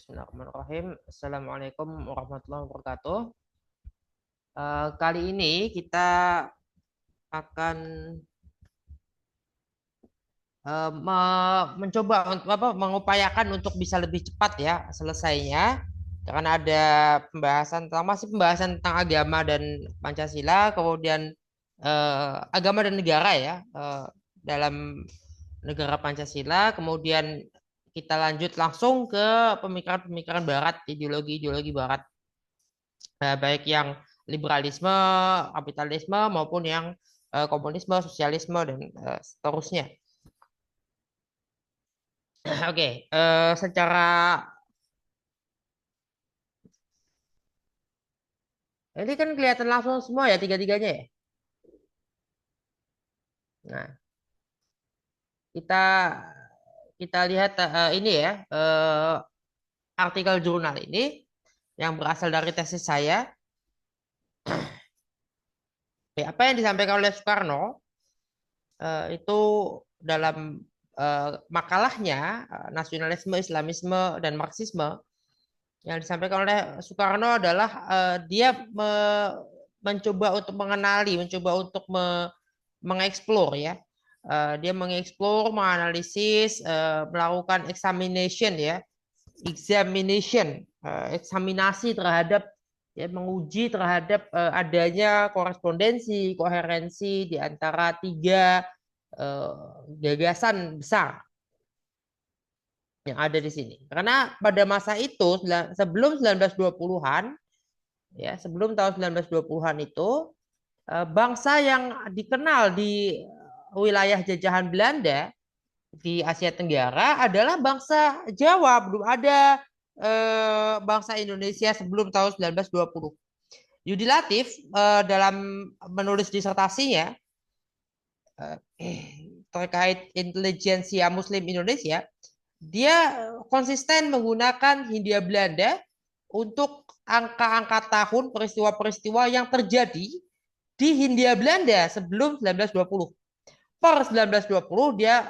Bismillahirrahmanirrahim. Assalamualaikum warahmatullahi wabarakatuh. Kali ini kita akan mencoba mengupayakan untuk bisa lebih cepat ya selesainya, karena ada masih pembahasan tentang agama dan Pancasila, kemudian agama dan negara ya, dalam negara Pancasila, kemudian kita lanjut langsung ke pemikiran-pemikiran Barat, ideologi-ideologi Barat, baik yang liberalisme, kapitalisme maupun yang komunisme, sosialisme dan seterusnya. Oke, secara ini kan kelihatan langsung semua ya tiga-tiganya ya. Nah, kita kita lihat ini ya, artikel jurnal ini yang berasal dari tesis saya. Apa yang disampaikan oleh Soekarno itu dalam makalahnya Nasionalisme, Islamisme, dan Marxisme, yang disampaikan oleh Soekarno adalah dia mencoba untuk mengenali, mencoba untuk mengeksplor ya. Dia mengeksplor, menganalisis, melakukan eksaminasi terhadap ya, menguji terhadap adanya korespondensi, koherensi di antara tiga gagasan besar yang ada di sini. Karena pada masa itu sebelum 1920-an ya, sebelum tahun 1920-an itu bangsa yang dikenal di wilayah jajahan Belanda di Asia Tenggara adalah bangsa Jawa. Belum ada bangsa Indonesia sebelum tahun 1920. Yudi Latif dalam menulis disertasinya terkait intelijensia Muslim Indonesia, dia konsisten menggunakan Hindia Belanda untuk angka-angka tahun peristiwa-peristiwa yang terjadi di Hindia Belanda sebelum 1920. Per 1920 dia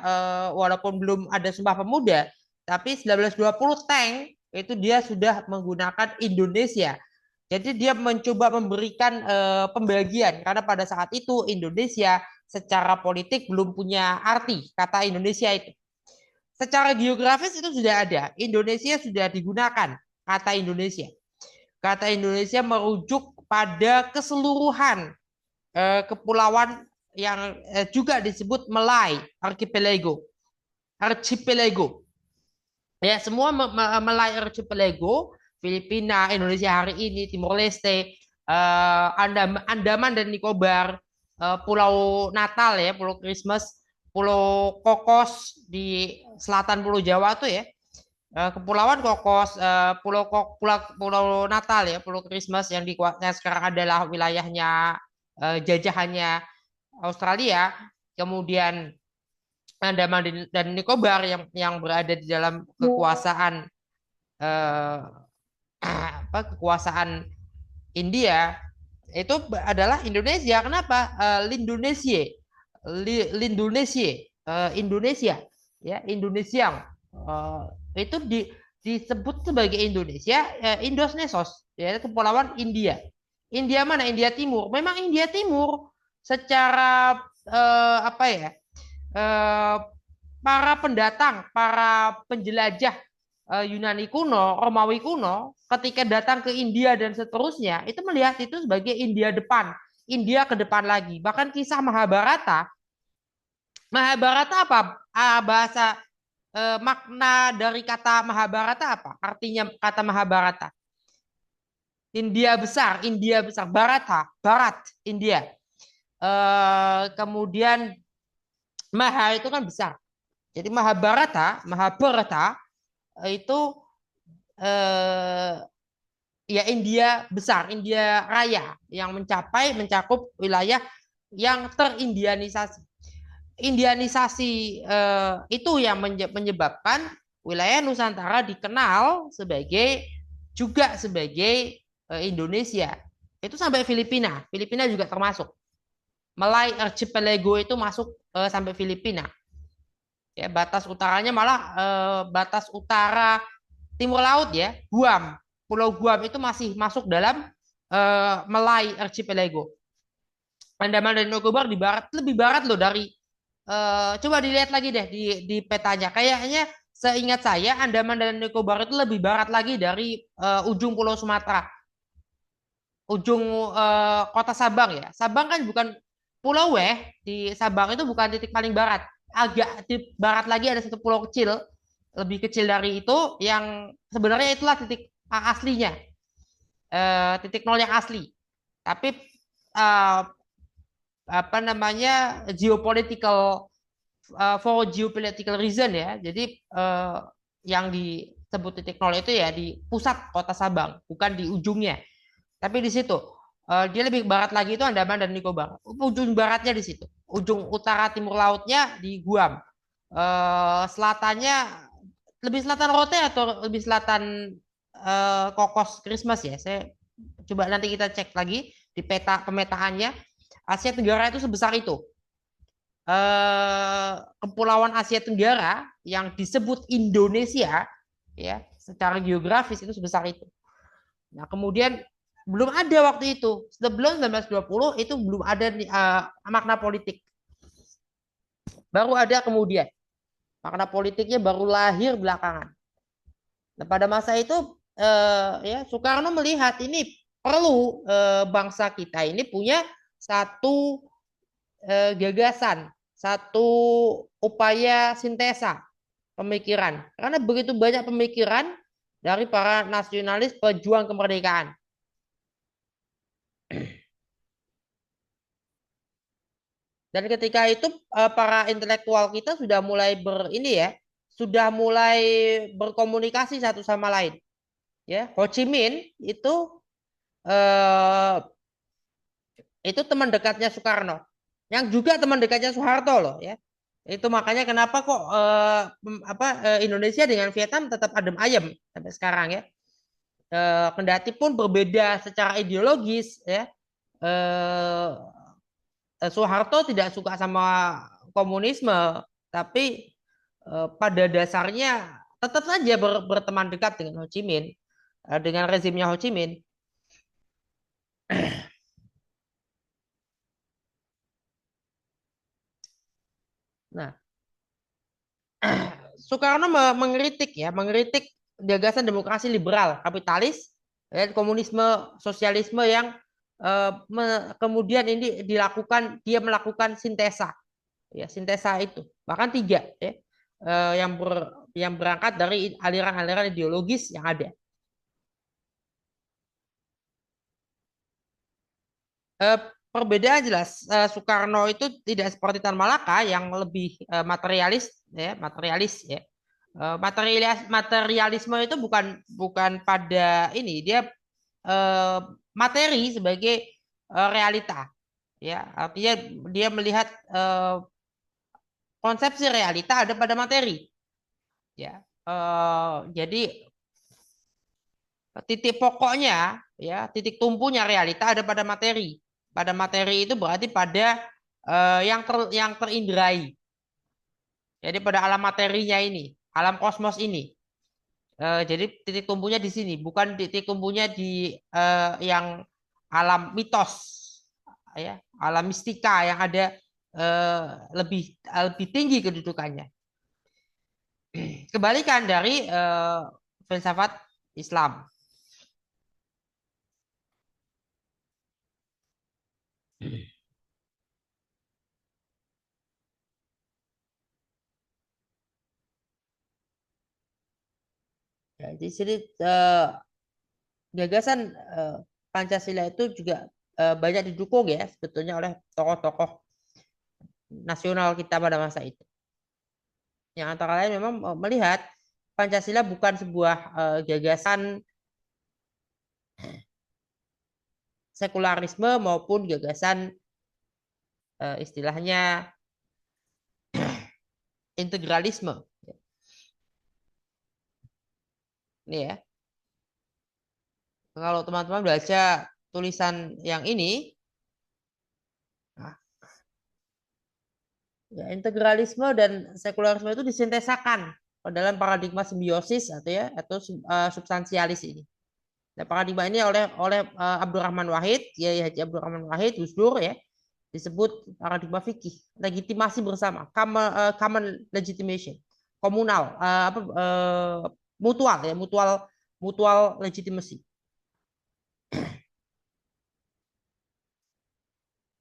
walaupun belum ada Sumpah Pemuda, tapi 1920 tank itu dia sudah menggunakan Indonesia. Jadi dia mencoba memberikan pembagian, karena pada saat itu Indonesia secara politik belum punya arti kata Indonesia itu. Secara geografis itu sudah ada. Indonesia sudah digunakan kata Indonesia. Kata Indonesia merujuk pada keseluruhan kepulauan yang juga disebut Malay Archipelago. Archipelago. Ya, semua Malay Archipelago, Filipina, Indonesia hari ini, Timor Leste, Andaman dan Nicobar, Pulau Natal ya, Pulau Christmas, Pulau Kokos di selatan Pulau Jawa tuh ya, Kepulauan Kokos, Pulau Natal ya, Pulau Christmas yang sekarang adalah wilayahnya jajahannya Australia, kemudian Andaman dan Nicobar yang berada di dalam kekuasaan kekuasaan India, itu adalah Indonesia. Kenapa? L'Indonesia, Indonesia, ya Indonesia. Itu disebut sebagai Indonesia, Indosnesos, ya kepulauan India. India mana? India Timur. Memang India Timur secara apa ya? Para pendatang, para penjelajah Yunani kuno, Romawi kuno, ketika datang ke India dan seterusnya, itu melihat itu sebagai India depan, India ke depan lagi. Bahkan kisah Mahabharata, apa? Bahasa makna dari kata Mahabharata apa? Artinya kata Mahabharata. India besar, Bharata, Barat, India. Kemudian Maha itu kan besar. Jadi Mahabharata itu ya India besar, India Raya yang mencakup wilayah yang terindianisasi. Indianisasi itu yang menyebabkan wilayah Nusantara dikenal juga sebagai Indonesia. Itu sampai Filipina. Filipina juga termasuk. Malay Archipelago itu masuk sampai Filipina. Ya, batas utaranya malah batas utara timur laut ya, Guam. Pulau Guam itu masih masuk dalam Malay Archipelago. Andaman dan Nicobar di barat, lebih barat loh dari coba dilihat lagi deh di petanya. Kayaknya seingat saya Andaman dan Nicobar itu lebih barat lagi dari ujung Pulau Sumatera, ujung kota Sabang ya. Sabang kan bukan pulau di Sabang itu bukan titik paling barat. Agak di barat lagi ada satu pulau kecil, lebih kecil dari itu yang sebenarnya itulah titik aslinya, titik nol yang asli. Tapi eh, apa namanya geopolitical for geopolitical reason ya. Jadi yang disebut titik nol itu ya di pusat kota Sabang, bukan di ujungnya. Tapi di situ dia lebih barat lagi itu Andaman dan Nicobar. Ujung baratnya di situ. Ujung utara timur lautnya di Guam. Selatannya lebih selatan Rote atau lebih selatan Kokos Christmas ya. Saya coba nanti kita cek lagi di peta pemetaannya. Asia Tenggara itu sebesar itu. Kepulauan Asia Tenggara yang disebut Indonesia ya secara geografis itu sebesar itu. Nah, kemudian belum ada waktu itu. Sebelum 1920 itu belum ada makna politik. Baru ada kemudian. Makna politiknya baru lahir belakangan. Nah, pada masa itu ya Soekarno melihat ini perlu bangsa kita ini punya satu gagasan, satu upaya sintesa pemikiran. Karena begitu banyak pemikiran dari para nasionalis pejuang kemerdekaan. Dan ketika itu para intelektual kita sudah mulai ini ya, sudah mulai berkomunikasi satu sama lain. Ya, Ho Chi Minh eh, itu teman dekatnya Soekarno, yang juga teman dekatnya Soeharto loh ya. Itu makanya kenapa kok Indonesia dengan Vietnam tetap adem ayem sampai sekarang ya. Kendati pun berbeda secara ideologis ya. Eh, Soeharto tidak suka sama komunisme, tapi pada dasarnya tetap saja berteman dekat dengan Ho Chi Minh, dengan rezimnya Ho Chi Minh. Nah, Soekarno mengkritik ya, mengkritik gagasan demokrasi liberal, kapitalis, dan komunisme, sosialisme yang kemudian ini dilakukan, dia melakukan sintesa, ya sintesa itu bahkan tiga ya, yang berangkat dari aliran-aliran ideologis yang ada. Eh, Perbedaan jelas. Soekarno itu tidak seperti Tan Malaka yang lebih materialis ya. Materialisme itu bukan bukan pada ini dia eh, materi sebagai realita ya. Artinya dia melihat konsepsi realita ada pada materi ya. Jadi titik pokoknya ya, titik tumpunya realita ada pada materi. Pada materi itu berarti pada yang terindrai. Jadi pada alam materinya ini, alam kosmos ini. Jadi titik tumpunya di sini, bukan titik tumpunya di yang alam mitos, ya, alam mistika yang ada eh, lebih tinggi kedudukannya. Kebalikan dari filsafat Islam. Ya, di sini gagasan Pancasila itu juga banyak didukung ya sebetulnya oleh tokoh-tokoh nasional kita pada masa itu. Yang antara lain memang melihat Pancasila bukan sebuah gagasan sekularisme maupun gagasan istilahnya integralisme. Ini ya. Kalau teman-teman baca tulisan yang ini, nah, ya, integralisme dan sekularisme itu disintesakan. dalam paradigma simbiosis atau substansialis ini. Nah, paradigma ini oleh Abdurrahman Wahid, ya Haji Abdurrahman Wahid, Gus Dur ya, disebut paradigma fikih, legitimasi bersama, common legitimation, komunal, mutual ya, mutual legitimasi.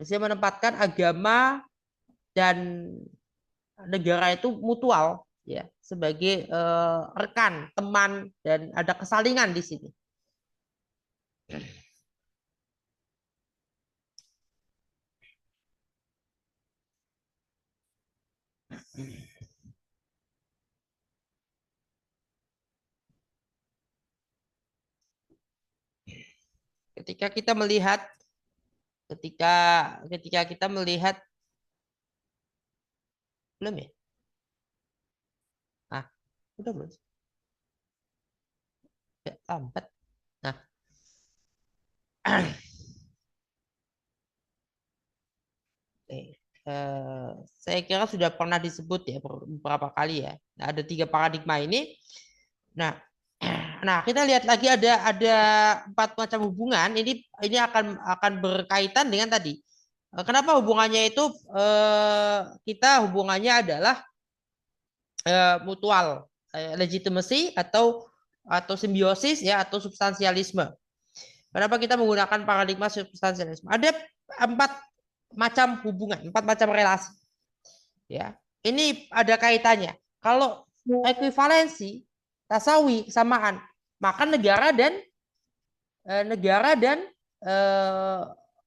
Saya menempatkan agama dan negara itu mutual ya, sebagai rekan, teman, dan ada kesalingan di sini. Ketika kita melihat ketika ketika kita melihat belum ya? Ah, udah belum? Ya, lambat. Nah, saya kira sudah pernah disebut ya beberapa kali ya. Nah, ada 3 paradigma ini. Nah, nah kita lihat lagi ada 4 macam hubungan. Ini akan berkaitan dengan tadi. Kenapa hubungannya itu kita hubungannya adalah mutual legitimacy atau simbiosis ya atau substansialisme. Kenapa kita menggunakan paradigma substansialisme? Ada 4 macam hubungan, 4 macam relasi. Ya, ini ada kaitannya. Kalau ekuivalensi, tasawi, kesamaan, maka negara dan eh,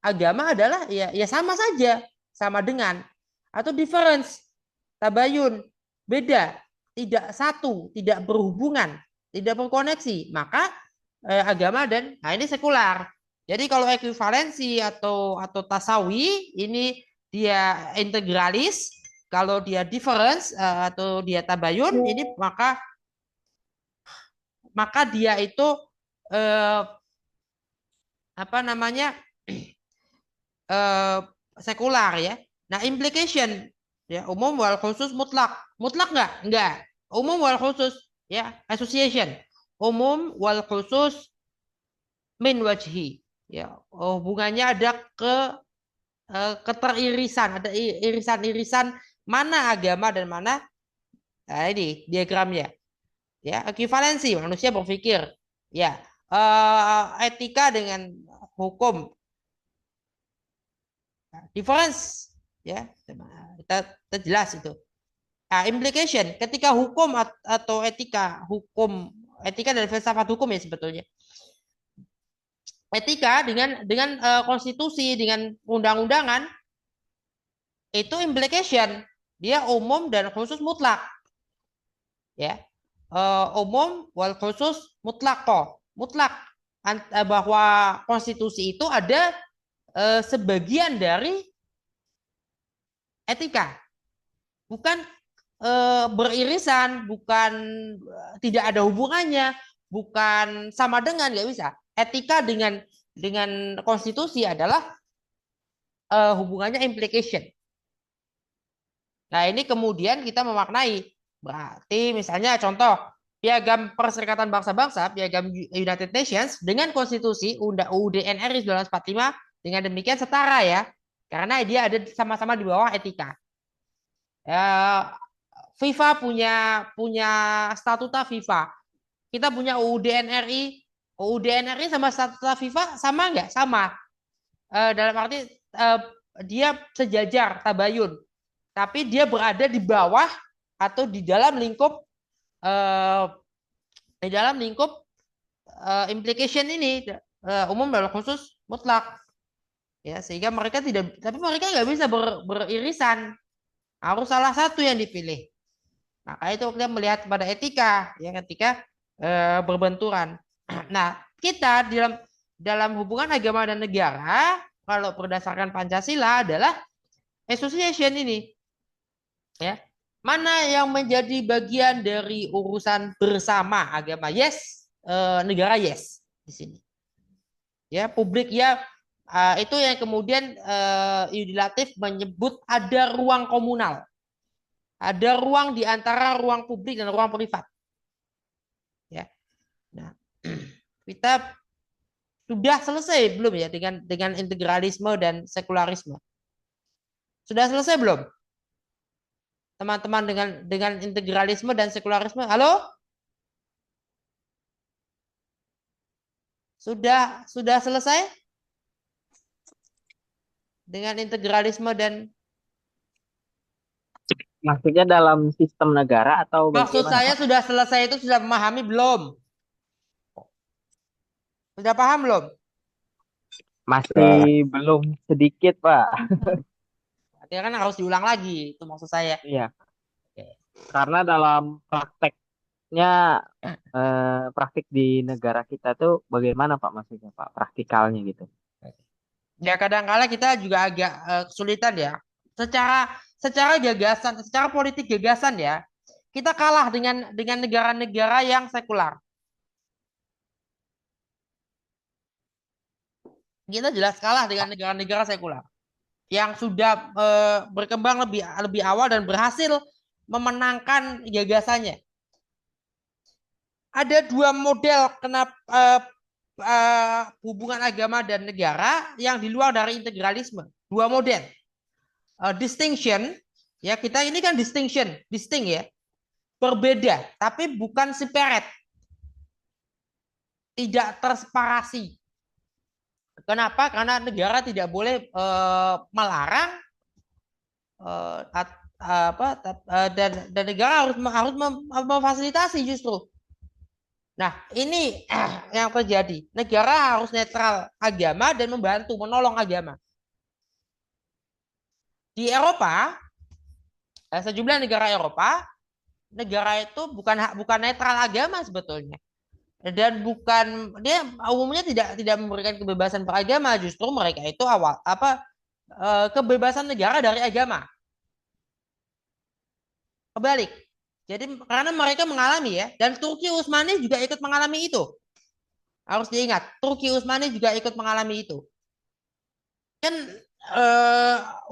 agama adalah ya sama saja, sama dengan atau difference, tabayun, beda, tidak satu, tidak berhubungan, tidak berkoneksi, maka agama dan nah ini sekular. Jadi kalau ekuivalensi atau tasawi ini dia integralis, kalau dia difference atau dia tabayun ini maka dia itu eh, apa namanya eh, sekular ya. Nah, implication ya umum wal khusus mutlak. Mutlak nggak? Nggak. Umum wal khusus ya association. Umum wal khusus min wajhi. Ya, hubungannya ada keteririsan, ada irisan-irisan mana agama dan mana nah ini diagramnya. Ya, ekivalensi manusia berpikir. Ya, etika dengan hukum difference ya kita jelas itu. Nah, implication ketika hukum atau etika dan filsafat hukum ya sebetulnya etika dengan konstitusi dengan undang-undangan itu implication dia umum dan khusus mutlak ya. Umum wal khusus mutlak kok mutlak bahwa konstitusi itu ada sebagian dari etika bukan beririsan, bukan tidak ada hubungannya, bukan sama dengan nggak bisa. Etika dengan konstitusi adalah hubungannya implication. Nah ini kemudian kita memaknai berarti misalnya contoh Piagam Perserikatan Bangsa-Bangsa, Piagam United Nations dengan konstitusi UUD NRI 1945 dengan demikian setara ya, karena dia ada sama-sama di bawah etika. FIFA punya statuta FIFA. Kita punya UUD NRI. UUD NRI sama statuta FIFA sama nggak? Sama. Dalam arti dia sejajar tabayun. Tapi dia berada di bawah atau di dalam lingkup implication ini umum dan khusus mutlak. Ya, sehingga mereka tidak, tapi mereka nggak bisa beririsan. Harus salah satu yang dipilih. Maka itu kita melihat pada etika ya ketika berbenturan. Nah, kita dalam hubungan agama dan negara kalau berdasarkan Pancasila adalah association ini. Ya. Mana yang menjadi bagian dari urusan bersama agama? Yes, negara yes di sini. Ya, publik ya itu yang kemudian Yudilatif menyebut ada ruang komunal. Ada ruang di antara ruang publik dan ruang privat. Ya. Nah, kita sudah selesai belum ya dengan integralisme dan sekularisme? Sudah selesai belum? Teman-teman dengan integralisme dan sekularisme. Halo? Sudah selesai dengan integralisme dan Maksudnya dalam sistem negara atau maksud bagaimana, saya Pak? sudah selesai itu sudah memahami belum? Sudah paham belum? Masih belum sedikit, Pak. Artinya kan harus diulang lagi itu maksud saya. Iya, Oke. karena dalam prakteknya, praktik di negara kita tuh bagaimana, Pak, maksudnya, Pak? Praktikalnya gitu. Ya kadang-kala kita juga agak kesulitan ya. Secara secara gagasan, secara politik gagasan ya, kita kalah dengan negara-negara yang sekular. Kita jelas kalah dengan negara-negara sekular yang sudah berkembang lebih lebih awal dan berhasil memenangkan gagasannya. Ada dua model kenapa hubungan agama dan negara yang di luar dari integralisme. Dua model. Distinction, ya kita ini kan distinct ya, berbeda, tapi bukan seperet, tidak terseparasi. Kenapa? Karena negara tidak boleh melarang dan negara harus memfasilitasi justru. Nah, ini yang terjadi. Negara harus netral agama dan membantu, menolong agama. Di Eropa, sejumlah negara itu bukan netral agama sebetulnya. Dan bukan dia umumnya tidak memberikan kebebasan beragama, justru mereka itu kebebasan negara dari agama. Kebalik. Jadi karena mereka mengalami ya, dan Turki Utsmani juga ikut mengalami itu. Harus diingat, Turki Utsmani juga ikut mengalami itu. Kan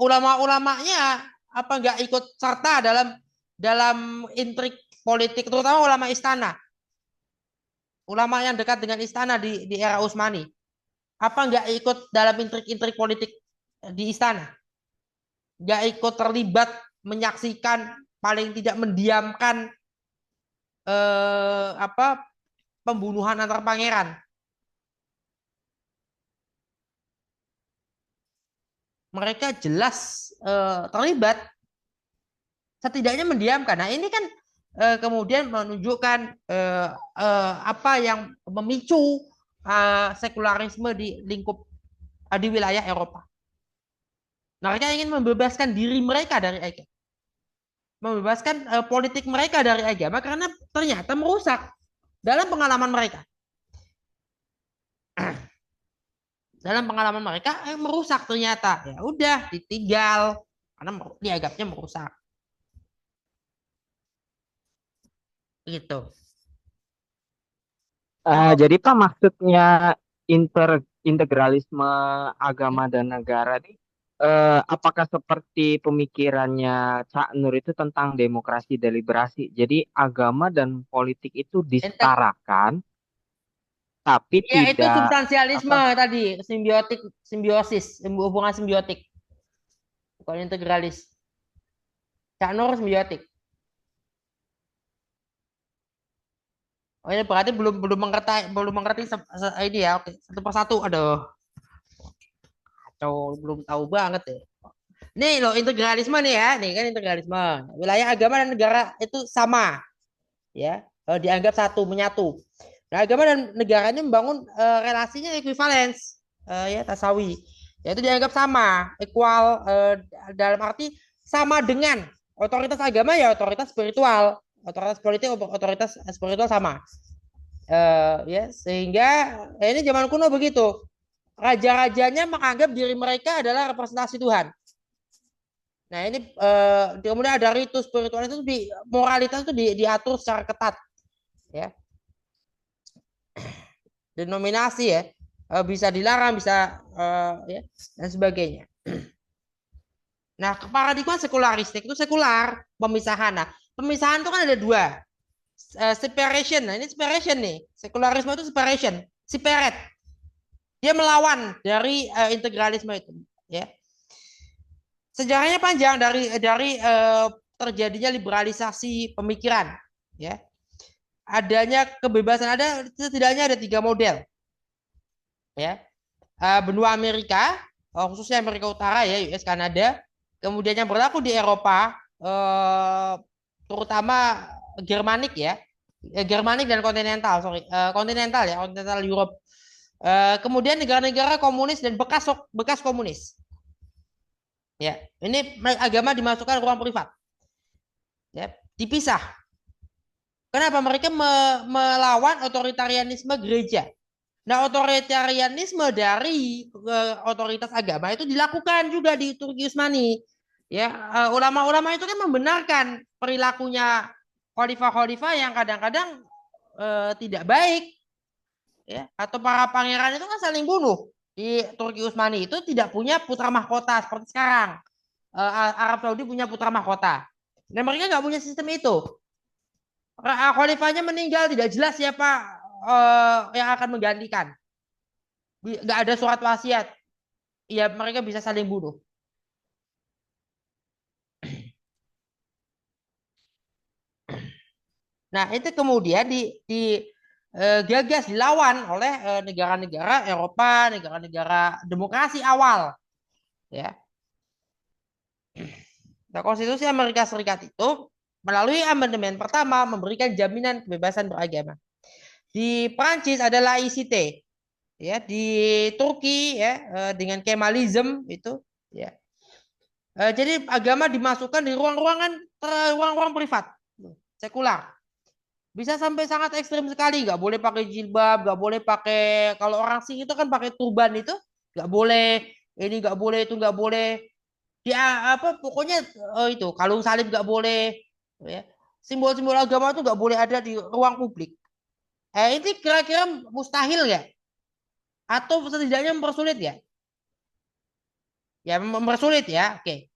ulama-ulamanya apa nggak ikut serta dalam intrik politik, terutama ulama istana, ulama yang dekat dengan istana di era Utsmani, apa nggak ikut dalam intrik-intrik politik di istana, nggak ikut terlibat, menyaksikan, paling tidak mendiamkan apa pembunuhan antar pangeran. Mereka jelas terlibat, setidaknya mendiamkan. Nah ini kan kemudian menunjukkan apa yang memicu sekularisme di lingkup di wilayah Eropa. Mereka ingin membebaskan diri mereka dari agama, membebaskan politik mereka dari agama karena ternyata merusak dalam pengalaman mereka. Dalam pengalaman mereka merusak ternyata. Ya udah ditinggal karena dianggapnya merusak. Gitu. Kalau Jadi, Pak, maksudnya integralisme agama dan negara ini, apakah seperti pemikirannya Cak Nur itu tentang demokrasi deliberasi? Jadi agama dan politik itu disetarakan, tapi ya itu tidak substansialisme apa? tadi, simbiosis, hubungan simbiotik, bukan integralis. Cak Nur simbiotik. Oh ini berarti belum mengerti ini ya. Oke, satu persatu. Aduh, kacau, belum tahu banget ya. Nih loh integralisme nih ya, nih kan integralisme. Wilayah agama dan negara itu sama, ya, dianggap satu, menyatu. Nah, agama dan negara ini membangun relasinya equivalence, ya tasawi. Yaitu dianggap sama, equal dalam arti sama dengan otoritas agama ya otoritas spiritual, otoritas politik, otoritas spiritual sama. Ya sehingga ini zaman kuno begitu. Raja-rajanya menganggap diri mereka adalah representasi Tuhan. Nah ini kemudian ada ritus spiritual itu moralitas itu diatur secara ketat, ya. Denominasi ya bisa dilarang, bisa ya dan sebagainya. Nah, paradigma sekularistik itu sekular, pemisahan. Nah, pemisahan itu kan ada dua. Separation. Nah, ini separation nih. Sekularisme itu separation, separate. Dia melawan dari integralisme itu, ya. Sejarahnya panjang dari terjadinya liberalisasi pemikiran, ya. Adanya kebebasan, ada setidaknya ada 3 model, ya. Benua Amerika, khususnya Amerika Utara ya, US, Kanada. Kemudian yang berlaku di Eropa, terutama Germanik ya, Germanik dan kontinental, sorry, kontinental ya, kontinental Europe. Kemudian negara-negara komunis dan bekas komunis. Ya, ini agama dimasukkan ruang privat. Ya, dipisah. Kenapa? Mereka melawan otoritarianisme gereja. Nah, otoritarianisme dari otoritas agama itu dilakukan juga di Turki Utsmani. Ya, ulama-ulama itu kan membenarkan perilakunya khalifah-khalifah yang kadang-kadang tidak baik, ya, atau para pangeran itu kan saling bunuh. Di Turki Utsmani itu tidak punya putra mahkota seperti sekarang. Arab Saudi punya putra mahkota. Dan mereka nggak punya sistem itu. Khalifahnya meninggal, tidak jelas siapa yang akan menggantikan. Nggak ada surat wasiat. Ya, mereka bisa saling bunuh. Nah, itu kemudian digagas, dilawan oleh negara-negara Eropa, negara-negara demokrasi awal, ya. Nah, Konstitusi Amerika Serikat itu melalui amandemen pertama memberikan jaminan kebebasan beragama. Di Prancis ada laicite, ya. Di Turki ya dengan Kemalism itu, ya. Jadi agama dimasukkan di ruang-ruang privat, sekular. Bisa sampai sangat ekstrim sekali, nggak boleh pakai jilbab, nggak boleh pakai, kalau orang Sing itu kan pakai turban itu nggak boleh, ini nggak boleh, itu nggak boleh, dia apa pokoknya itu kalung salib nggak boleh, ya. Simbol-simbol agama itu nggak boleh ada di ruang publik. Ini kira-kira mustahil ya, atau setidaknya mempersulit ya, ya mempersulit ya, oke.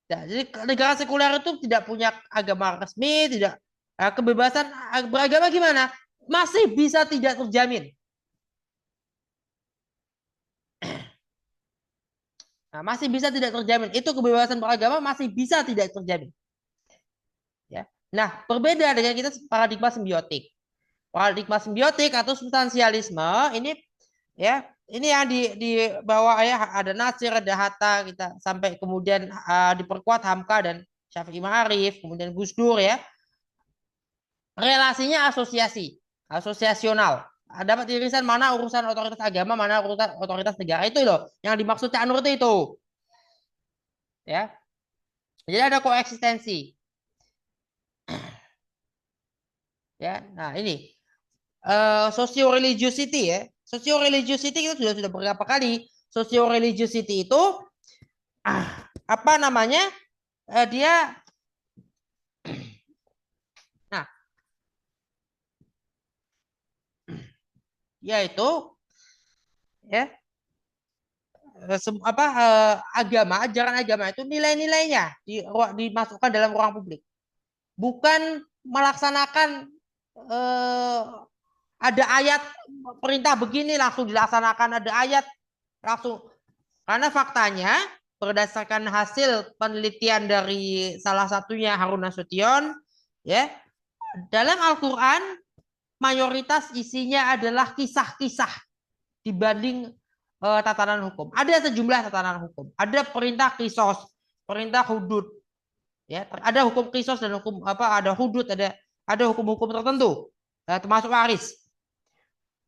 Nah, jadi negara sekuler itu tidak punya agama resmi, tidak kebebasan beragama gimana? Masih bisa tidak terjamin. Nah, masih bisa tidak terjamin. Itu kebebasan beragama masih bisa tidak terjamin. Ya. Nah, berbeda dengan kita paradigma simbiotik. Paradigma simbiotik atau substansialisme ini, ya, ini yang dibawa ya, ada Nasir, ada Hatta, kita sampai kemudian diperkuat Hamka dan Syafi'i Ma'arif, kemudian Gus Dur ya. Relasinya asosiasional. Dapat irisan mana urusan otoritas agama, mana urusan otoritas negara, itu loh yang dimaksud Cak Nur itu. Ya. Jadi ada koeksistensi. Ya. Nah, ini socio-religiosity ya. Socio-religiosity kita sudah beberapa kali. Socio-religiosity itu apa namanya? Dia nah, yaitu ya agama, ajaran agama itu nilai-nilainya dimasukkan dalam ruang publik. Bukan melaksanakan ada ayat perintah begini langsung dilaksanakan, ada ayat langsung. Karena faktanya berdasarkan hasil penelitian dari salah satunya Harun Nasution, ya, dalam Al-Quran mayoritas isinya adalah kisah-kisah dibanding tatanan hukum. Ada sejumlah tatanan hukum. Ada perintah kisos, perintah hudud, ya. Ada hukum kisos dan hukum ada hudud, ada hukum-hukum tertentu, termasuk waris.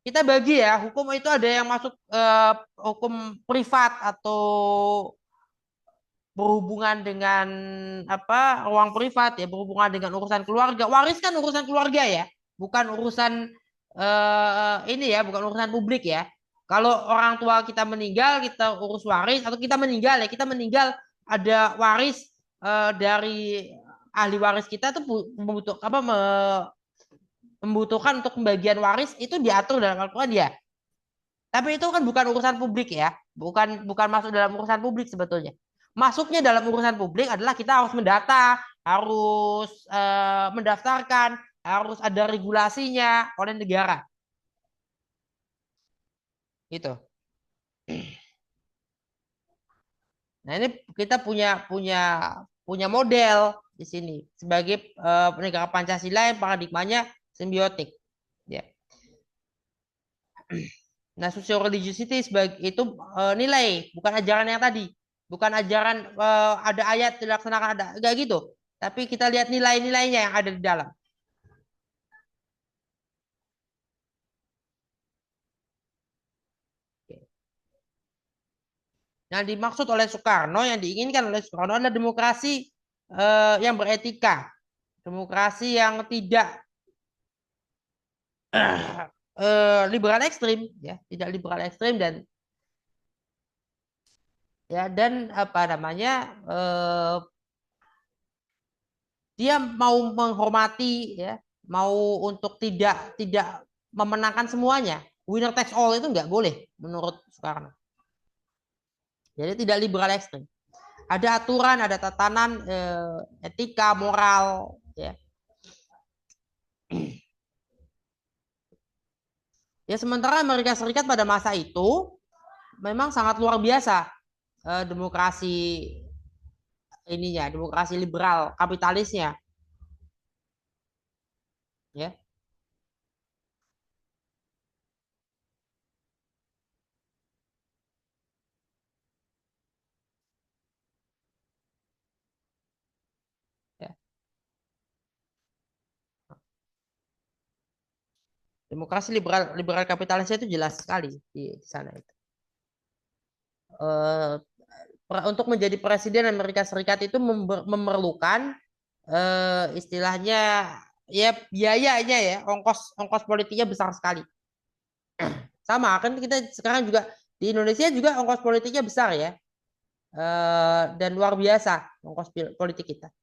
Kita bagi ya, hukum itu ada yang masuk hukum privat atau berhubungan dengan ruang privat ya, berhubungan dengan urusan keluarga. Waris kan urusan keluarga ya, bukan urusan ini ya, bukan urusan publik ya. Kalau orang tua kita meninggal, kita urus waris, atau kita meninggal ya, kita meninggal ada waris dari ahli waris kita tuh membutuhkan untuk pembagian waris, itu diatur dalam Al-Quran ya. Tapi itu kan bukan urusan publik ya, bukan masuk dalam urusan publik sebetulnya. masuknya dalam urusan publik adalah kita harus mendata, harus mendaftarkan, harus ada regulasinya oleh negara. Gitu. Nah, ini kita punya model di sini sebagai negara Pancasila yang paradigmanya simbiotik. Ya. Nah, social religiosity sebagai itu nilai, bukan ajaran yang tadi. Bukan ajaran ada ayat dilaksanakan ada enggak gitu. Tapi kita lihat nilai-nilainya yang ada di dalam. Yang dimaksud oleh Soekarno, yang diinginkan oleh Soekarno adalah demokrasi yang beretika, demokrasi yang tidak liberal ekstrim, ya, tidak liberal ekstrim dan apa namanya dia mau menghormati, ya, mau untuk tidak memenangkan semuanya. Winner takes all itu nggak boleh menurut Soekarno. Jadi tidak liberal ekstrim. Ada aturan, ada tatanan etika, moral, ya. Ya, sementara Amerika Serikat pada masa itu memang sangat luar biasa demokrasi ininya, demokrasi liberal kapitalisnya, ya. Ya. Demokrasi liberal liberal kapitalisnya itu jelas sekali di sana itu. Untuk menjadi presiden Amerika Serikat itu memerlukan istilahnya ya biayanya, ya, ongkos ongkos politiknya besar sekali. Sama kan kita sekarang juga di Indonesia juga ongkos politiknya besar, ya, dan luar biasa ongkos politik kita.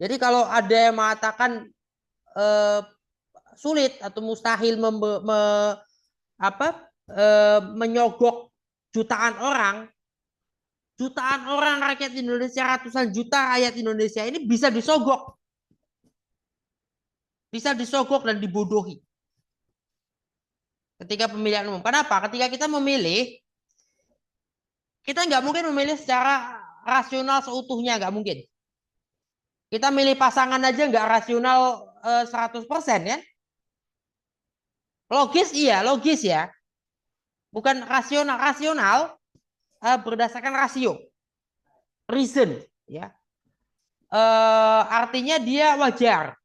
Jadi kalau ada yang mengatakan sulit atau mustahil menyogok jutaan orang rakyat Indonesia, ratusan juta rakyat Indonesia ini bisa disogok dan dibodohi ketika pemilihan umum. Kenapa? Ketika kita memilih, kita nggak mungkin memilih secara rasional seutuhnya, nggak mungkin. Kita milih pasangan aja nggak rasional 100%, ya. Logis, iya, logis, ya. Bukan rasional berdasarkan rasio, reason, ya. Artinya dia wajar.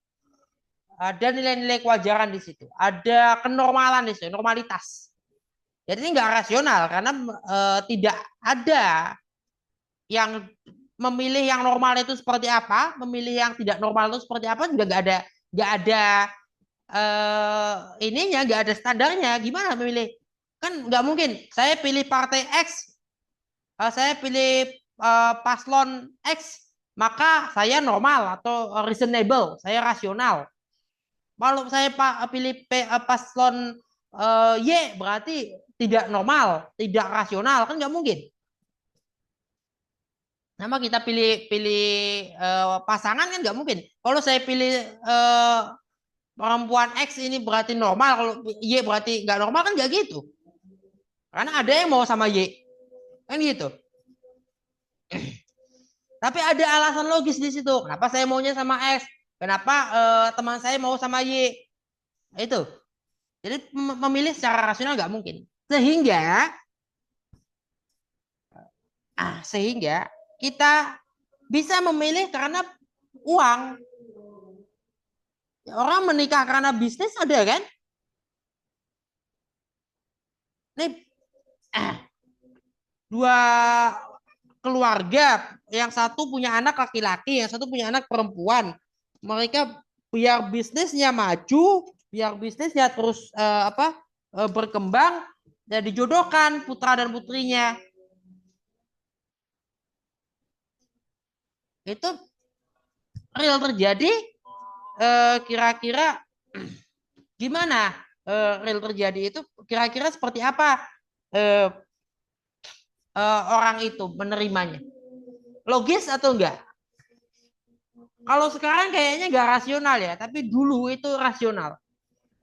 Ada nilai-nilai kewajaran di situ, ada kenormalan di situ, normalitas. Jadi ini nggak rasional karena tidak ada yang memilih yang normal itu seperti apa, memilih yang tidak normal itu seperti apa juga nggak ada ininya, nggak ada standarnya. Gimana memilih? Kan nggak mungkin. Saya pilih partai X, saya pilih paslon X, maka saya normal atau reasonable, saya rasional. Kalau saya pilih paslon Y berarti tidak normal, tidak rasional, kan nggak mungkin. Nama kita pilih pasangan kan nggak mungkin. Kalau saya pilih perempuan X ini berarti normal, kalau Y berarti nggak normal, kan nggak gitu. Karena ada yang mau sama Y, kan gitu. Tapi ada alasan logis di situ. Kenapa saya maunya sama X? Kenapa teman saya mau sama Y? Itu. Jadi memilih secara rasional nggak mungkin. Sehingga kita bisa memilih karena uang. Orang menikah karena bisnis ada kan? Nih, dua keluarga, yang satu punya anak laki-laki, yang satu punya anak perempuan. Mereka biar bisnisnya maju, biar bisnisnya terus berkembang, dan dijodohkan putra dan putrinya. Itu real terjadi. Kira-kira gimana real terjadi itu? Kira-kira seperti apa orang itu menerimanya? Logis atau enggak? Kalau sekarang kayaknya nggak rasional ya, tapi dulu itu rasional.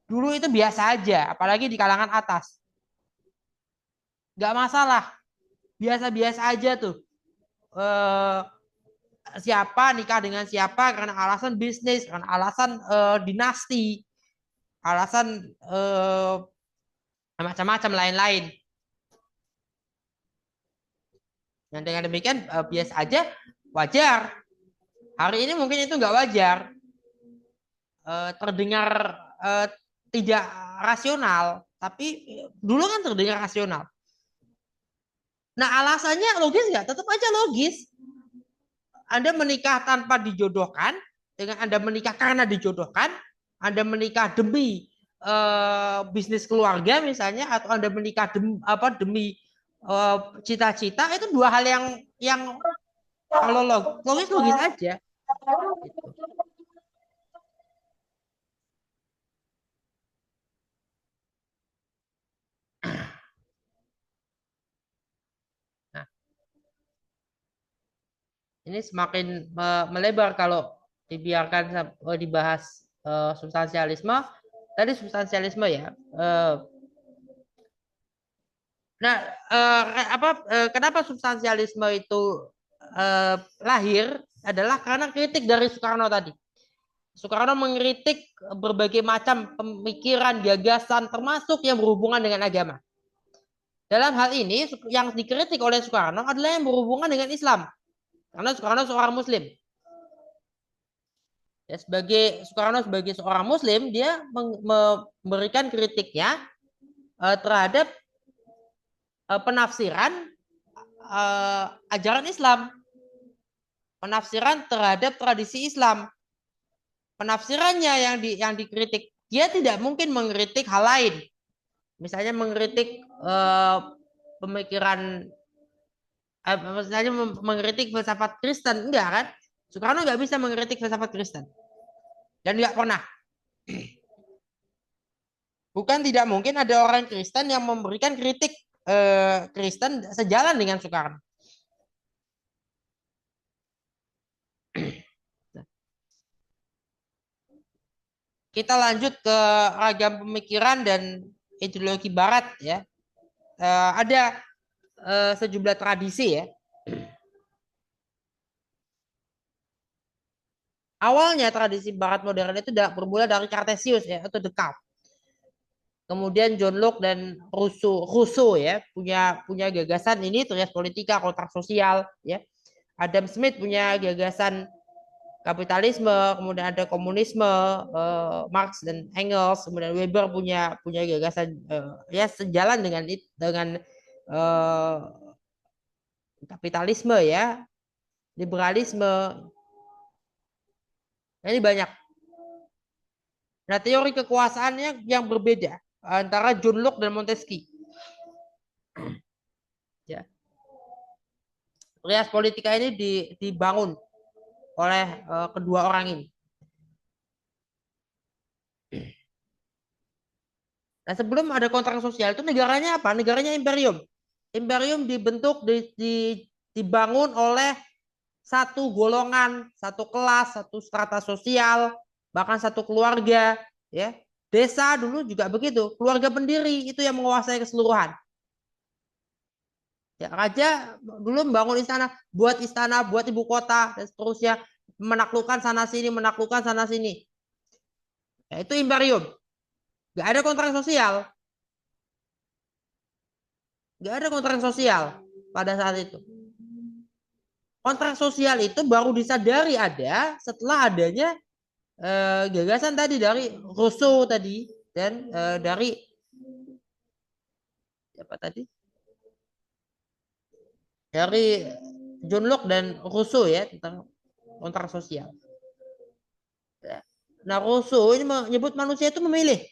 Dulu itu biasa aja, apalagi di kalangan atas. Nggak masalah, biasa-biasa aja tuh. Eh, Siapa nikah dengan siapa karena alasan bisnis, karena alasan dinasti, alasan macam-macam lain-lain. Yang dengan demikian biasa aja, wajar. Hari ini mungkin itu nggak wajar, terdengar eh, tidak rasional, tapi dulu kan terdengar rasional. Nah alasannya logis nggak? Tetap aja logis. Anda menikah tanpa dijodohkan, dengan Anda menikah karena dijodohkan, Anda menikah demi bisnis keluarga misalnya, atau Anda menikah demi cita-cita, itu dua hal yang kalau logis logis aja. Gitu. Nah, ini semakin melebar kalau dibiarkan dibahas substansialisme. Tadi substansialisme ya. Nah, kenapa substansialisme itu lahir adalah karena kritik dari Soekarno tadi. Soekarno mengkritik berbagai macam pemikiran, gagasan, termasuk yang berhubungan dengan agama. Dalam hal ini, yang dikritik oleh Soekarno adalah yang berhubungan dengan Islam. Karena Soekarno seorang Muslim. Ya, Soekarno sebagai seorang Muslim, dia memberikan kritiknya terhadap penafsiran ajaran Islam, penafsiran terhadap tradisi Islam, penafsirannya yang dikritik. Dia tidak mungkin mengkritik hal lain, misalnya mengkritik pemikiran, misalnya mengkritik filsafat Kristen, enggak kan? Soekarno nggak bisa mengkritik filsafat Kristen dan nggak pernah. Bukan tidak mungkin ada orang Kristen yang memberikan kritik Kristen sejalan dengan Soekarno. Kita lanjut ke ragam pemikiran dan ideologi Barat ya. Ada sejumlah tradisi ya. Awalnya tradisi Barat modern itu bermula dari Cartesius ya atau Descartes. Kemudian John Locke dan Rousseau ya punya gagasan ini, teorias politika, kontrak sosial ya. Adam Smith punya gagasan kapitalisme, kemudian ada komunisme, Marx dan Engels, kemudian Weber punya gagasan ya sejalan dengan uh, kapitalisme ya, liberalisme. Nah, ini banyak. Nah, teori kekuasaannya yang berbeda antara John Locke dan Montesquieu. Ya. Teorias politika ini dibangun oleh kedua orang ini. Nah, sebelum ada kontrak sosial itu negaranya apa? Negaranya imperium. Imperium dibangun oleh satu golongan, satu kelas, satu strata sosial, bahkan satu keluarga, ya. Desa dulu juga begitu, keluarga pendiri itu yang menguasai keseluruhan. Ya, raja dulu membangun istana, buat ibu kota dan seterusnya, menaklukkan sana sini, menaklukkan sana sini. Ya, itu imperium. Gak ada kontrak sosial, gak ada kontrak sosial pada saat itu. Kontrak sosial itu baru disadari ada setelah adanya gagasan tadi dari Rousseau tadi dan dari apa tadi? Dari John Locke dan Rousseau ya tentang kontrak sosial. Nah, Rousseau ini menyebut manusia itu memilih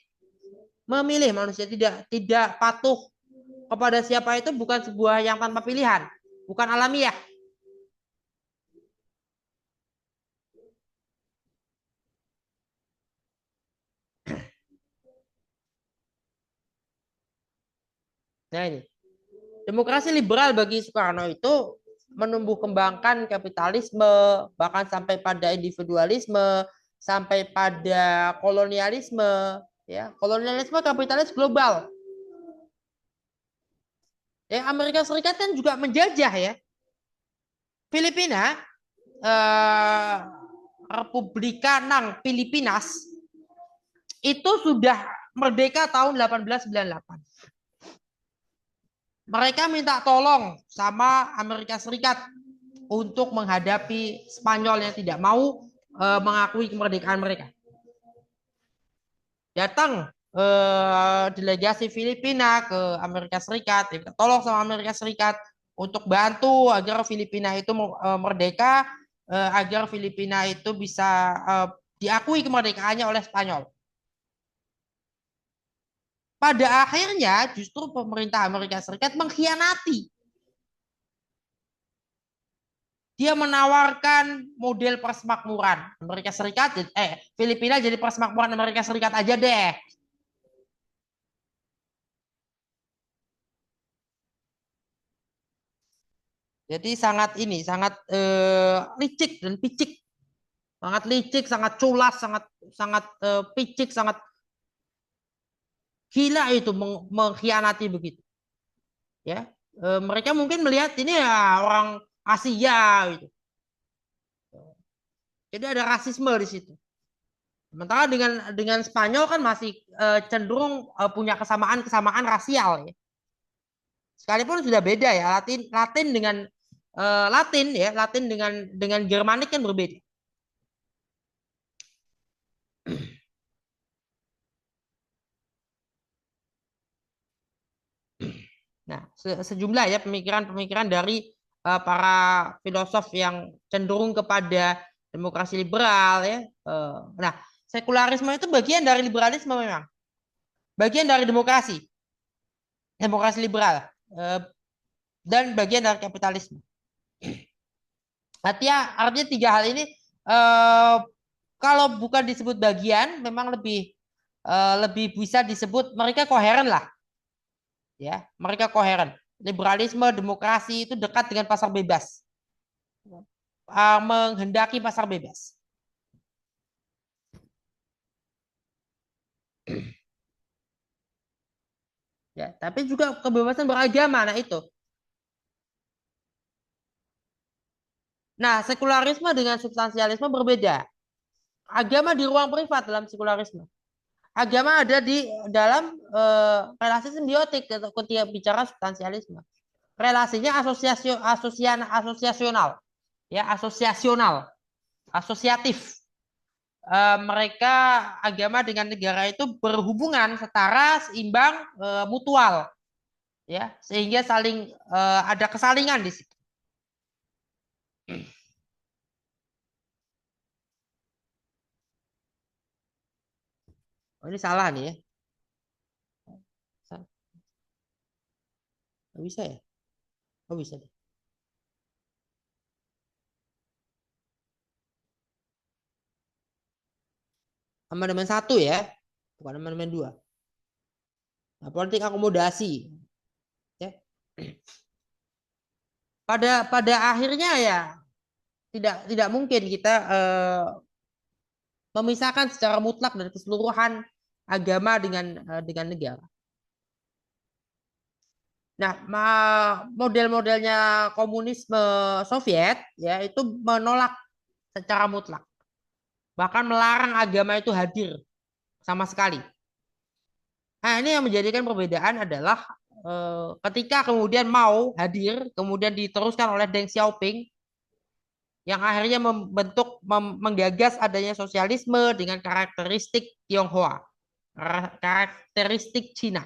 manusia tidak patuh kepada siapa itu bukan sebuah yang tanpa pilihan, bukan alamiah. Nah ini. Demokrasi liberal bagi Soekarno itu menumbuh kembangkan kapitalisme, bahkan sampai pada individualisme, sampai pada kolonialisme, ya, kolonialisme kapitalis global. Ya, Amerika Serikat kan juga menjajah ya. Filipina, Republika Nang Filipinas itu sudah merdeka tahun 1898. Mereka minta tolong sama Amerika Serikat untuk menghadapi Spanyol yang tidak mau mengakui kemerdekaan mereka. Datang delegasi Filipina ke Amerika Serikat, minta tolong sama Amerika Serikat untuk bantu agar Filipina itu merdeka, agar Filipina itu bisa diakui kemerdekaannya oleh Spanyol. Pada akhirnya justru pemerintah Amerika Serikat mengkhianati. Dia menawarkan model persemakmuran Amerika Serikat, Filipina jadi persemakmuran Amerika Serikat aja deh. Jadi sangat licik dan picik, sangat licik, sangat culas, sangat sangat picik, sangat gila itu mengkhianati begitu. Ya, mereka mungkin melihat ini ya orang Asia gitu. Jadi ada rasisme di situ. Sementara dengan Spanyol kan masih cenderung punya kesamaan rasial ya. Sekalipun sudah beda ya, Latin Latin dengan Latin ya, Latin dengan Germanik kan berbeda. Nah, sejumlah ya pemikiran-pemikiran dari para filosof yang cenderung kepada demokrasi liberal ya. Nah, sekularisme itu bagian dari liberalisme memang, bagian dari demokrasi liberal, dan bagian dari kapitalisme. Artinya tiga hal ini kalau bukan disebut bagian, memang lebih bisa disebut mereka koheren lah. Ya, mereka koheren. Liberalisme, demokrasi itu dekat dengan pasar bebas. Menghendaki pasar bebas. Ya, tapi juga kebebasan beragama, nah itu. Nah, sekularisme dengan substansialisme berbeda. Agama di ruang privat dalam sekularisme. Agama ada di dalam relasi simbiotik ketika bicara substansialisme. Relasinya asosiatif. Mereka agama dengan negara itu berhubungan setara, seimbang, mutual, ya, sehingga saling ada kesalingan di situ. Oh, ini salah nih ya. Nggak bisa ya? Oh, bisa deh. Amandemen 1 ya, bukan amandemen 2. Nah, politik akomodasi. Ya. Pada akhirnya ya tidak mungkin kita memisahkan secara mutlak dan keseluruhan agama dengan negara. Nah, model-modelnya komunisme Soviet ya itu menolak secara mutlak, bahkan melarang agama itu hadir sama sekali. Nah, ini yang menjadikan perbedaan adalah ketika kemudian mau hadir, kemudian diteruskan oleh Deng Xiaoping yang akhirnya menggagas adanya sosialisme dengan karakteristik Tionghoa, karakteristik Cina.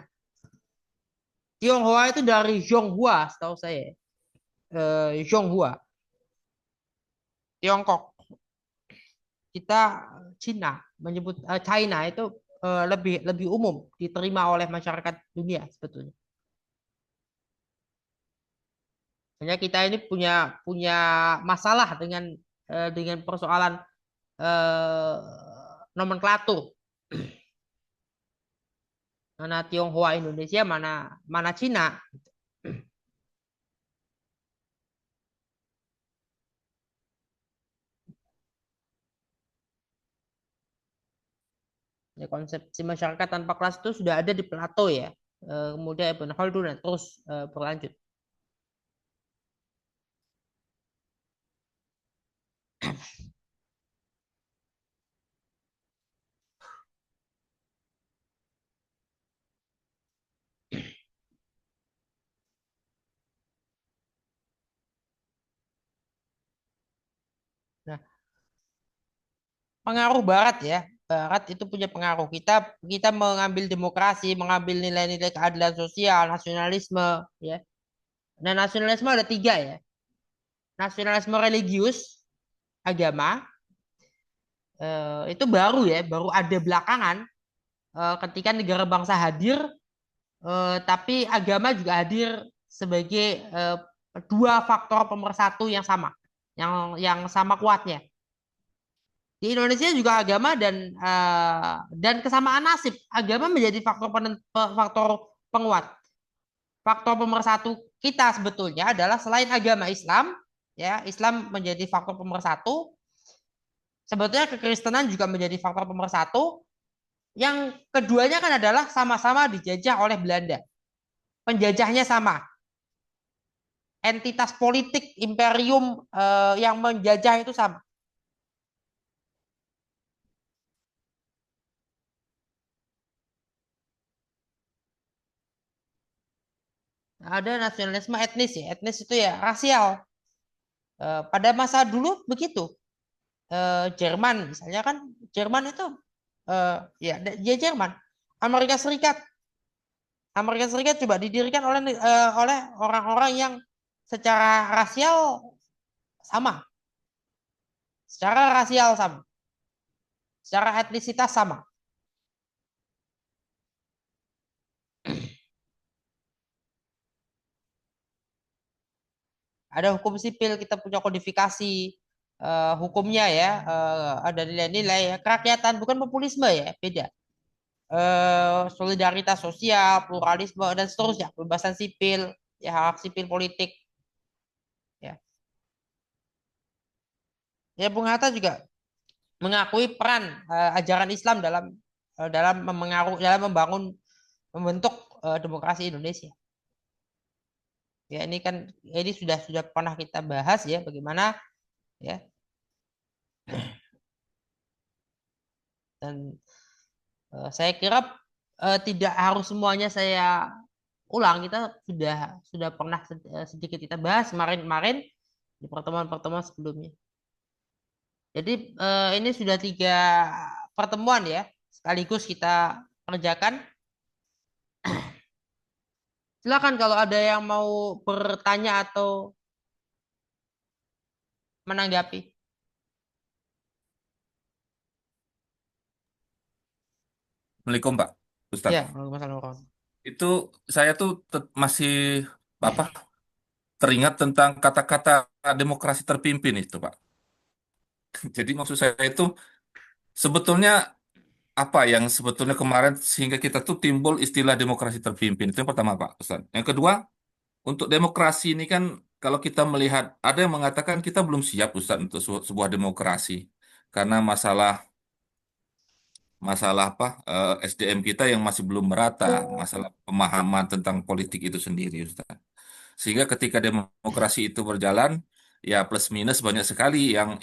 Tionghoa itu dari Zhonghua, setahu saya. Zhonghua, Tiongkok. Kita Cina menyebut China itu lebih umum diterima oleh masyarakat dunia sebetulnya. Hanya kita ini punya masalah dengan persoalan nomenklatur. Mana Tionghoa Indonesia, mana Cina. Ya, konsepsi masyarakat tanpa kelas itu sudah ada di Plato ya. Kemudian Ibn Khaldun dan terus berlanjut. Nah, pengaruh Barat ya. Barat itu punya pengaruh. Kita mengambil demokrasi, mengambil nilai-nilai keadilan sosial, nasionalisme ya. Nah, nasionalisme ada tiga ya. Nasionalisme religius, agama, itu baru ya, baru ada belakangan ketika negara bangsa hadir, tapi agama juga hadir sebagai dua faktor pemersatu yang sama, yang sama kuatnya. Di Indonesia juga agama dan kesamaan nasib. Agama menjadi faktor penguat. Faktor pemersatu kita sebetulnya adalah selain agama Islam, ya Islam menjadi faktor pemersatu. Sebetulnya kekristenan juga menjadi faktor pemersatu. Yang keduanya kan adalah sama-sama dijajah oleh Belanda. Penjajahnya sama. Entitas politik imperium yang menjajah itu sama. Ada nasionalisme etnis ya. Etnis itu ya rasial. Pada masa dulu begitu. Jerman misalnya kan, Jerman itu ya dia Jerman. Amerika Serikat, Amerika Serikat coba didirikan oleh orang-orang yang secara rasial sama, secara rasial sama, secara etnisitas sama. Ada hukum sipil, kita punya kodifikasi hukumnya ya, ada nilai-nilai ya, kerakyatan bukan populisme ya, beda. Solidaritas sosial, pluralisme dan seterusnya, kebebasan sipil, ya hak sipil politik, ya. Ya Bung Hatta juga mengakui peran ajaran Islam dalam membangun membentuk demokrasi Indonesia. Ya ini kan ini sudah pernah kita bahas ya bagaimana ya, dan saya kira tidak harus semuanya saya ulang. Kita sudah pernah sedikit kita bahas kemarin-kemarin di pertemuan-pertemuan sebelumnya. Jadi ini sudah 3 pertemuan ya sekaligus kita kerjakan. Silakan kalau ada yang mau bertanya atau menanggapi. Assalamualaikum Pak Ya, Ustadz. masalah orang. Itu saya tuh masih apa teringat tentang kata-kata demokrasi terpimpin itu Pak. Jadi maksud saya itu sebetulnya apa yang sebetulnya kemarin sehingga kita tuh timbul istilah demokrasi terpimpin. Itu yang pertama Pak Ustadz. Yang kedua, untuk demokrasi ini kan kalau kita melihat ada yang mengatakan kita belum siap Ustadz untuk sebuah demokrasi karena masalah masalah apa SDM kita yang masih belum merata, masalah pemahaman tentang politik itu sendiri, Ustaz. Sehingga ketika demokrasi itu berjalan, ya plus minus banyak sekali yang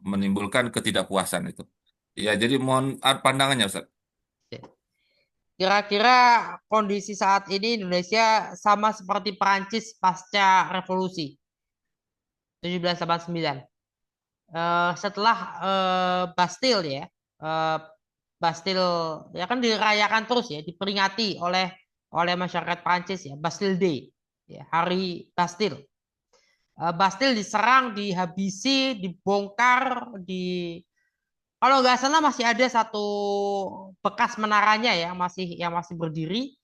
menimbulkan ketidakpuasan itu. Ya, jadi mohon pandangannya, Ustaz. Kira-kira kondisi saat ini Indonesia sama seperti Perancis pasca revolusi 1789. Setelah Bastille ya, eh, Bastille ya kan dirayakan terus ya, diperingati oleh masyarakat Prancis ya, Bastille Day, ya, Hari Bastille. Bastille diserang, dihabisi, dibongkar, kalau nggak salah masih ada satu bekas menaranya ya, yang masih berdiri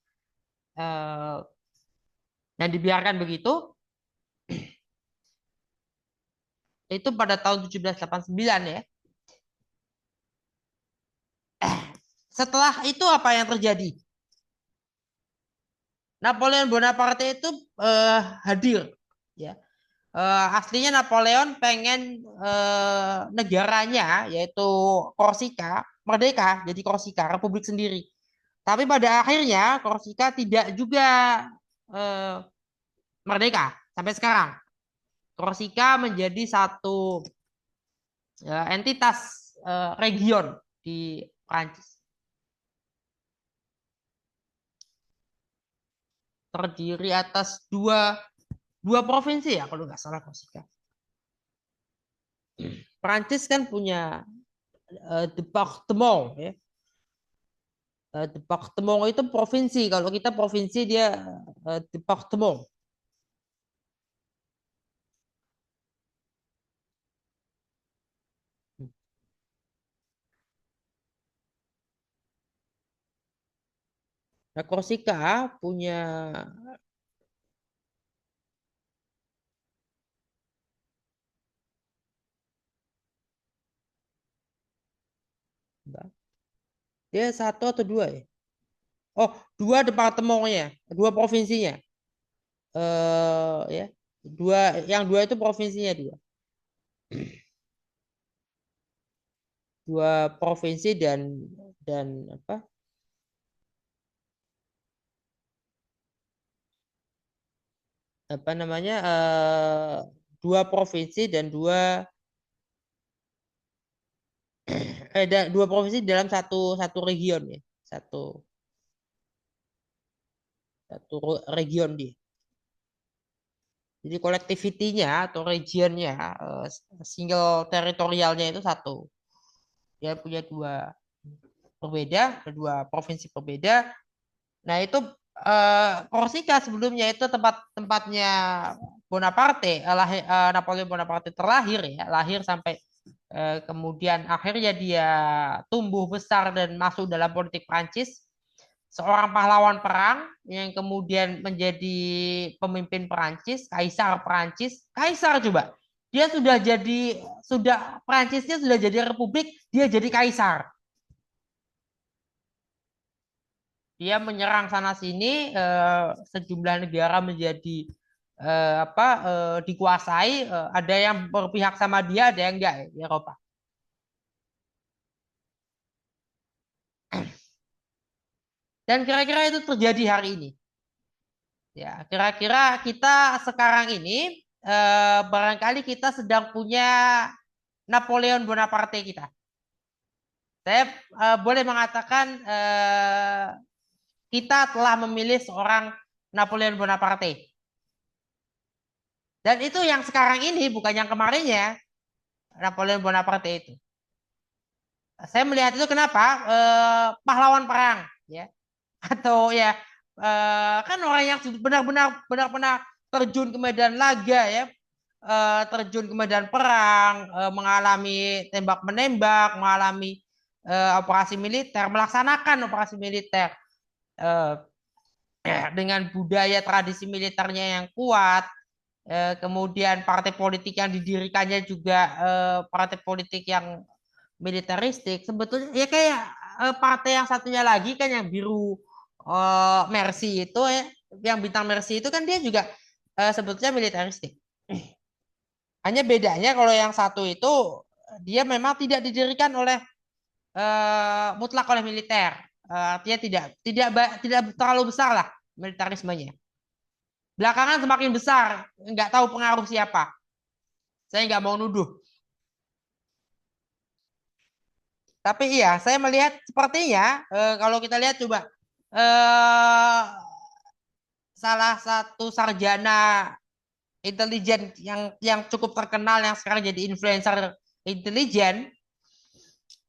eh, dan dibiarkan begitu. Itu pada tahun 1789 ya. Setelah itu apa yang terjadi? Napoleon Bonaparte itu hadir ya. Aslinya Napoleon pengen negaranya yaitu Korsika merdeka, jadi Korsika republik sendiri. Tapi pada akhirnya Korsika tidak juga eh, merdeka sampai sekarang. Korsika menjadi satu entitas region di Prancis. Terdiri atas dua provinsi ya kalau nggak salah Korsika. Prancis kan punya departement ya. Departement itu provinsi. Kalau kita provinsi dia departement. Nah, Korsika punya dia satu atau dua ya? Oh, dua departemennya, dua provinsinya. Ya, yang dua itu provinsinya dua. Dua provinsi dan apa? Apa namanya? Dua provinsi dan dua provinsi dalam satu region ya. Satu region dia. Jadi kolektivitinya atau regionnya single teritorialnya itu satu. Dia punya dua provinsi berbeda. Nah itu Korsika sebelumnya itu tempatnya Bonaparte, Napoleon Bonaparte terlahir ya, lahir sampai kemudian akhirnya dia tumbuh besar dan masuk dalam politik Prancis. Seorang pahlawan perang yang kemudian menjadi pemimpin Perancis, Kaisar Perancis, Kaisar coba. Dia Perancisnya sudah jadi republik, dia jadi kaisar. Dia menyerang sana sini, sejumlah negara menjadi dikuasai, ada yang berpihak sama dia, ada yang enggak ya, di Eropa. Dan kira-kira itu terjadi hari ini. Ya, kira-kira kita sekarang ini barangkali kita sedang punya Napoleon Bonaparte kita. Saya boleh mengatakan kita telah memilih seorang Napoleon Bonaparte. Dan itu yang sekarang ini bukan yang kemarinnya Napoleon Bonaparte itu. Saya melihat itu kenapa pahlawan perang ya atau ya kan orang yang benar-benar terjun ke medan laga ya, terjun ke medan perang, mengalami tembak menembak, mengalami operasi militer, melaksanakan operasi militer dengan budaya tradisi militernya yang kuat. Kemudian partai politik yang didirikannya juga partai politik yang militeristik. Sebetulnya ya kayak partai yang satunya lagi kan yang biru Mercy itu ya, yang bintang Mercy itu kan dia juga sebetulnya militeristik. Hanya bedanya kalau yang satu itu dia memang tidak didirikan oleh mutlak oleh militer. Artinya tidak terlalu besar lah militerismenya. Belakangan semakin besar, nggak tahu pengaruh siapa. Saya nggak mau nuduh. Tapi iya, saya melihat sepertinya kalau kita lihat coba salah satu sarjana intelijen yang cukup terkenal yang sekarang jadi influencer intelijen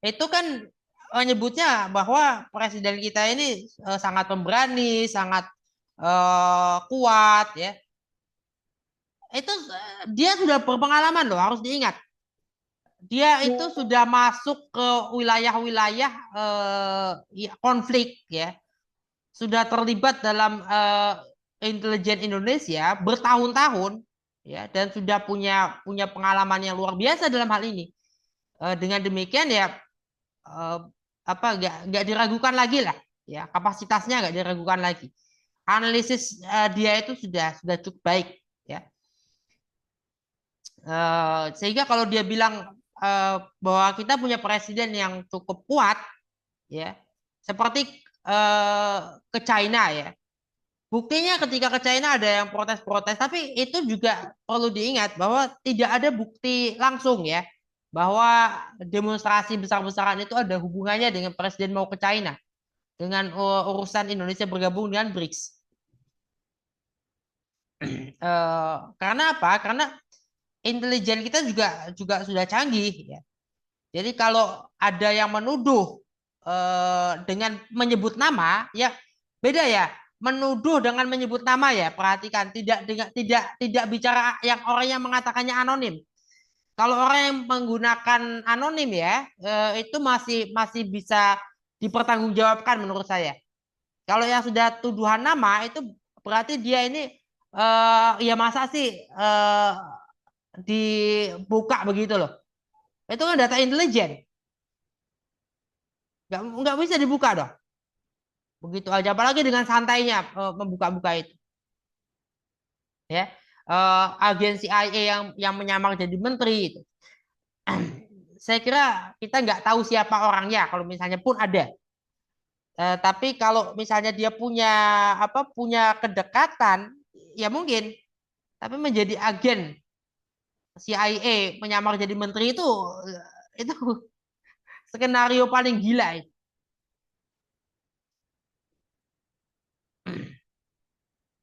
itu kan menyebutnya bahwa presiden kita ini sangat pemberani, sangat kuat ya. Itu dia sudah berpengalaman loh, harus diingat. Dia itu sudah masuk ke wilayah-wilayah konflik ya. Sudah terlibat dalam intelijen Indonesia bertahun-tahun ya dan sudah punya pengalaman yang luar biasa dalam hal ini. Dengan demikian ya nggak diragukan lagi lah ya, kapasitasnya nggak diragukan lagi. Analisis dia itu sudah cukup baik ya. Sehingga kalau dia bilang bahwa kita punya presiden yang cukup kuat, ya, seperti ke China ya. Buktinya ketika ke China ada yang protes-protes, tapi itu juga perlu diingat bahwa tidak ada bukti langsung ya bahwa demonstrasi besar-besaran itu ada hubungannya dengan presiden mau ke China dengan urusan Indonesia bergabung dengan BRICS. Karena apa? Karena intelijen kita juga sudah canggih ya. Jadi kalau ada yang menuduh dengan menyebut nama, ya beda ya. Menuduh dengan menyebut nama ya. Perhatikan, tidak bicara yang orang yang mengatakannya anonim. Kalau orang yang menggunakan anonim ya, itu masih bisa dipertanggungjawabkan menurut saya. Kalau yang sudah tuduhan nama itu berarti dia ini ya masa sih dibuka begitu loh. Itu kan data intelijen. Nggak bisa dibuka dong. Begitu aja. Apalagi dengan santainya membuka-buka itu. Ya, agen CIA yang menyamar jadi menteri itu. Saya kira kita nggak tahu siapa orangnya kalau misalnya pun ada. Tapi kalau misalnya dia punya kedekatan, ya mungkin. Tapi menjadi agen CIA menyamar jadi menteri itu skenario paling gila.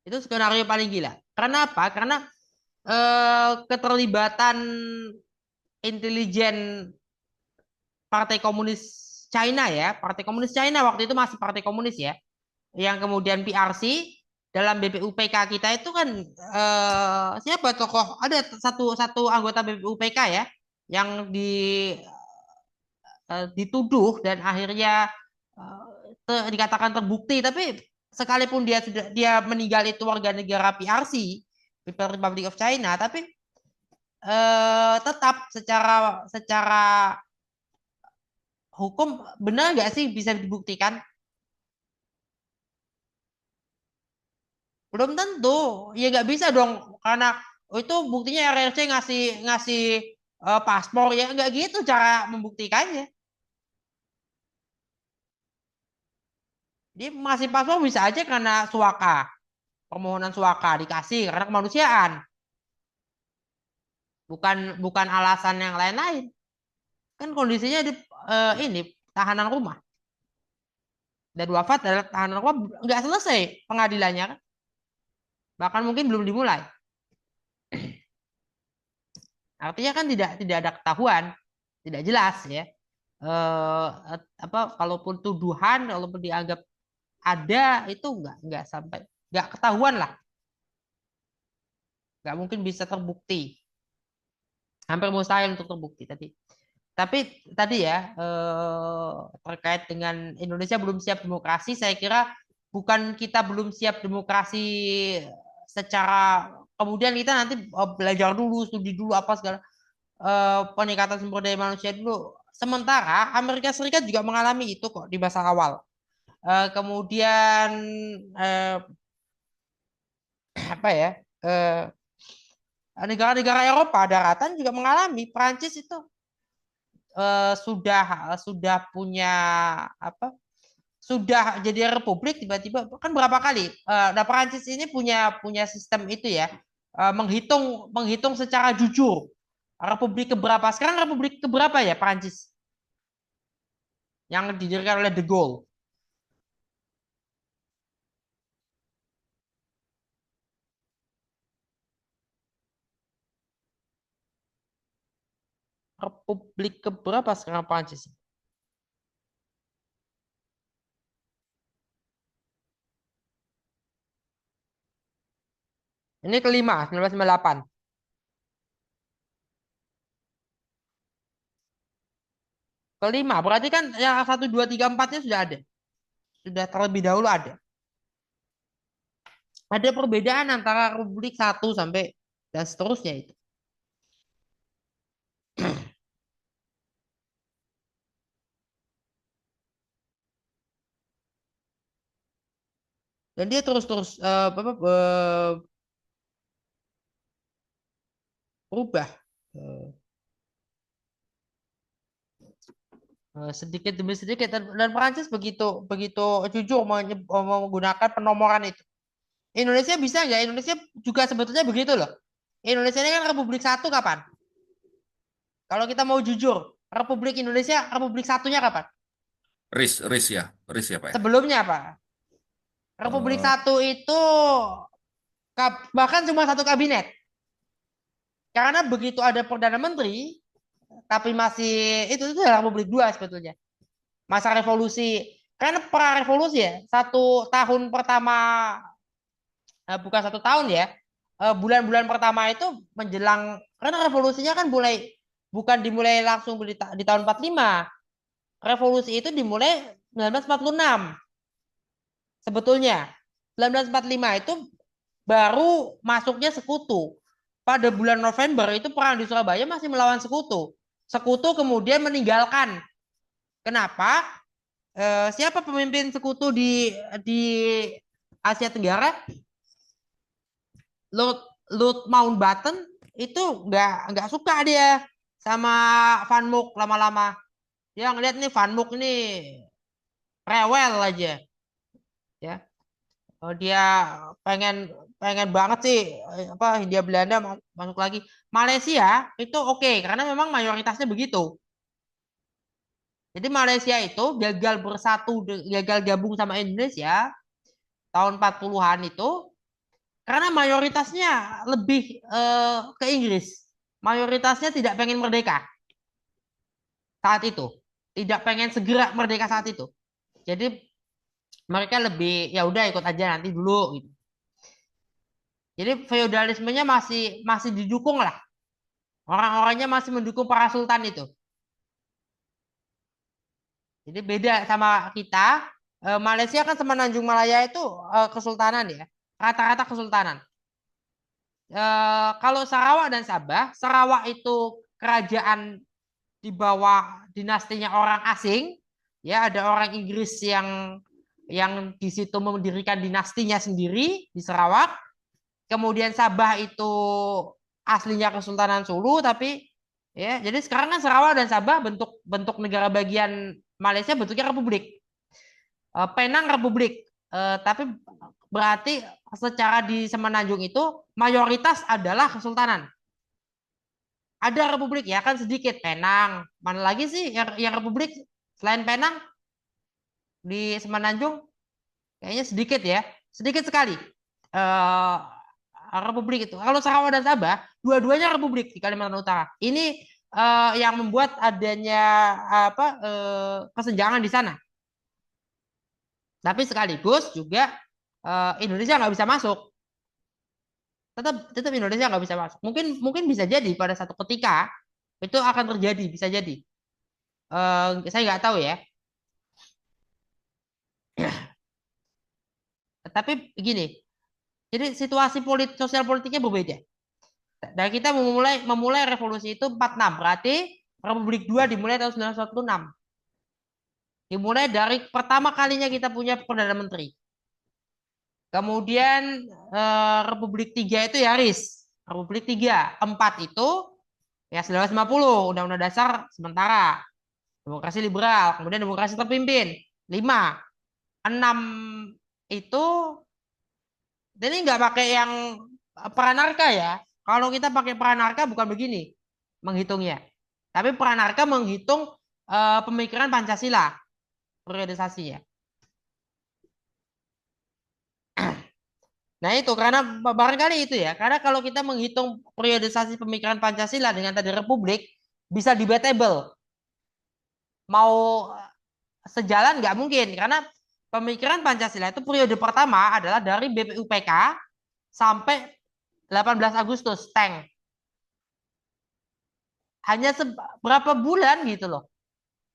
Itu skenario paling gila. Karena apa? Karena keterlibatan intelijen Partai Komunis China ya, Partai Komunis China waktu itu masih Partai Komunis ya, yang kemudian PRC dalam BPUPK kita itu kan siapa tokoh? Ada satu anggota BPUPK ya yang dituduh dan akhirnya dikatakan terbukti, tapi sekalipun dia meninggal itu warga negara PRC, People Republic of China, tapi tetap secara hukum benar nggak sih bisa dibuktikan? Belum tentu. Ya nggak bisa dong karena itu buktinya RRC ngasih ngasih paspor ya nggak gitu cara membuktikannya. Dia masih paspor bisa aja karena suaka, permohonan suaka dikasih karena kemanusiaan, bukan bukan alasan yang lain-lain. Kan kondisinya ini tahanan rumah dan wafat adalah tahanan rumah nggak selesai pengadilannya kan, bahkan mungkin belum dimulai. Artinya kan tidak ada ketahuan, tidak jelas ya. Kalaupun tuduhan, kalaupun dianggap ada itu nggak sampai nggak ketahuan lah, nggak mungkin bisa terbukti, hampir mustahil untuk terbukti tadi. Tapi tadi ya terkait dengan Indonesia belum siap demokrasi, saya kira bukan kita belum siap demokrasi secara kemudian kita nanti belajar dulu, studi dulu apa segala peningkatan sumber daya manusia dulu. Sementara Amerika Serikat juga mengalami itu kok di masa awal. Kemudian eh, apa ya? Negara-negara Eropa daratan juga mengalami. Prancis itu sudah punya apa? Sudah jadi republik tiba-tiba kan berapa kali? Nah Prancis ini punya sistem itu ya, menghitung menghitung secara jujur. Republik keberapa? Sekarang republik keberapa ya Prancis? Yang didirikan oleh De Gaulle. Republik keberapa sekarang Prancis? Ini kelima, 1998. Kelima, berarti kan yang 1, 2, 3, 4-nya sudah ada. Sudah terlebih dahulu ada. Ada perbedaan antara Republik 1 sampai dan seterusnya itu. Dan dia terus-terus berubah. Eh, sedikit demi sedikit dan Prancis begitu begitu jujur menggunakan penomoran itu. Indonesia bisa nggak? Indonesia juga sebetulnya begitu loh. Indonesia ini kan Republik Satu kapan? Kalau kita mau jujur, Republik Indonesia Republik Satunya kapan? RIS ya Pak ya. Sebelumnya apa? Republik Eh, Satu itu bahkan cuma satu kabinet. Karena begitu ada Perdana Menteri, tapi masih itu adalah Republik Dua sebetulnya. Masa revolusi, karena pra revolusi ya, 1 tahun pertama, bukan 1 tahun ya, bulan-bulan pertama itu menjelang, karena revolusinya kan bukan dimulai langsung di tahun 45. Revolusi itu dimulai 1946 sebetulnya. 1945 itu baru masuknya sekutu. Pada bulan November itu perang di Surabaya masih melawan sekutu. Sekutu kemudian meninggalkan. Kenapa? Siapa pemimpin sekutu di Asia Tenggara? Lord Lord Mountbatten itu nggak suka dia sama Van Mook lama-lama. Dia ngeliat nih Van Mook ini rewel aja, ya. Dia pengen pengen banget sih apa Hindia Belanda masuk lagi. Malaysia itu oke karena memang mayoritasnya begitu. Jadi Malaysia itu gagal gabung sama Indonesia tahun 40-an itu karena mayoritasnya lebih ke Inggris. Mayoritasnya tidak pengen merdeka saat itu. Tidak pengen segera merdeka saat itu. Jadi mereka lebih ya udah ikut aja nanti dulu gitu. Jadi feodalismenya masih masih didukung lah. Orang-orangnya masih mendukung para sultan itu. Jadi beda sama kita. Malaysia kan Semenanjung Malaya itu kesultanan ya. Rata-rata kesultanan. Kalau Sarawak dan Sabah, Sarawak itu kerajaan di bawah dinastinya orang asing. Ya, ada orang Inggris yang di situ mendirikan dinastinya sendiri di Sarawak. Kemudian Sabah itu aslinya Kesultanan Sulu, tapi ya, jadi sekarang kan Sarawak dan Sabah bentuk bentuk negara bagian Malaysia bentuknya republik. Penang republik. Tapi berarti secara di Semenanjung itu mayoritas adalah kesultanan. Ada republik ya kan sedikit Penang. Mana lagi sih yang republik selain Penang di Semenanjung? Kayaknya sedikit ya, sedikit sekali. Eh Republik itu. Kalau Sarawak dan Sabah, dua-duanya republik di Kalimantan Utara. Ini yang membuat adanya apa kesenjangan di sana. Tapi sekaligus juga Indonesia nggak bisa masuk. Tetap tetap Indonesia nggak bisa masuk. Mungkin mungkin bisa jadi pada satu ketika itu akan terjadi, bisa jadi. Saya nggak tahu ya. Tapi begini, jadi situasi sosial politiknya berbeda. Dan kita memulai revolusi itu 46. Berarti Republik Dua dimulai tahun 1946. Dimulai dari pertama kalinya kita punya Perdana Menteri. Kemudian Republik Tiga itu ya RIS. Republik Tiga. 4 itu ya 1950. Undang-Undang Dasar sementara. Demokrasi liberal. Kemudian demokrasi terpimpin. 5. 6 itu ini nggak pakai yang Pranarka ya. Kalau kita pakai Pranarka bukan begini menghitungnya. Tapi Pranarka menghitung pemikiran Pancasila periodisasinya. Nah itu karena barangkali itu ya. Karena kalau kita menghitung periodisasi pemikiran Pancasila dengan tadi Republik bisa debatable. Mau sejalan nggak mungkin karena pemikiran Pancasila itu periode pertama adalah dari BPUPK sampai 18 Agustus Tank. Hanya berapa bulan gitu loh.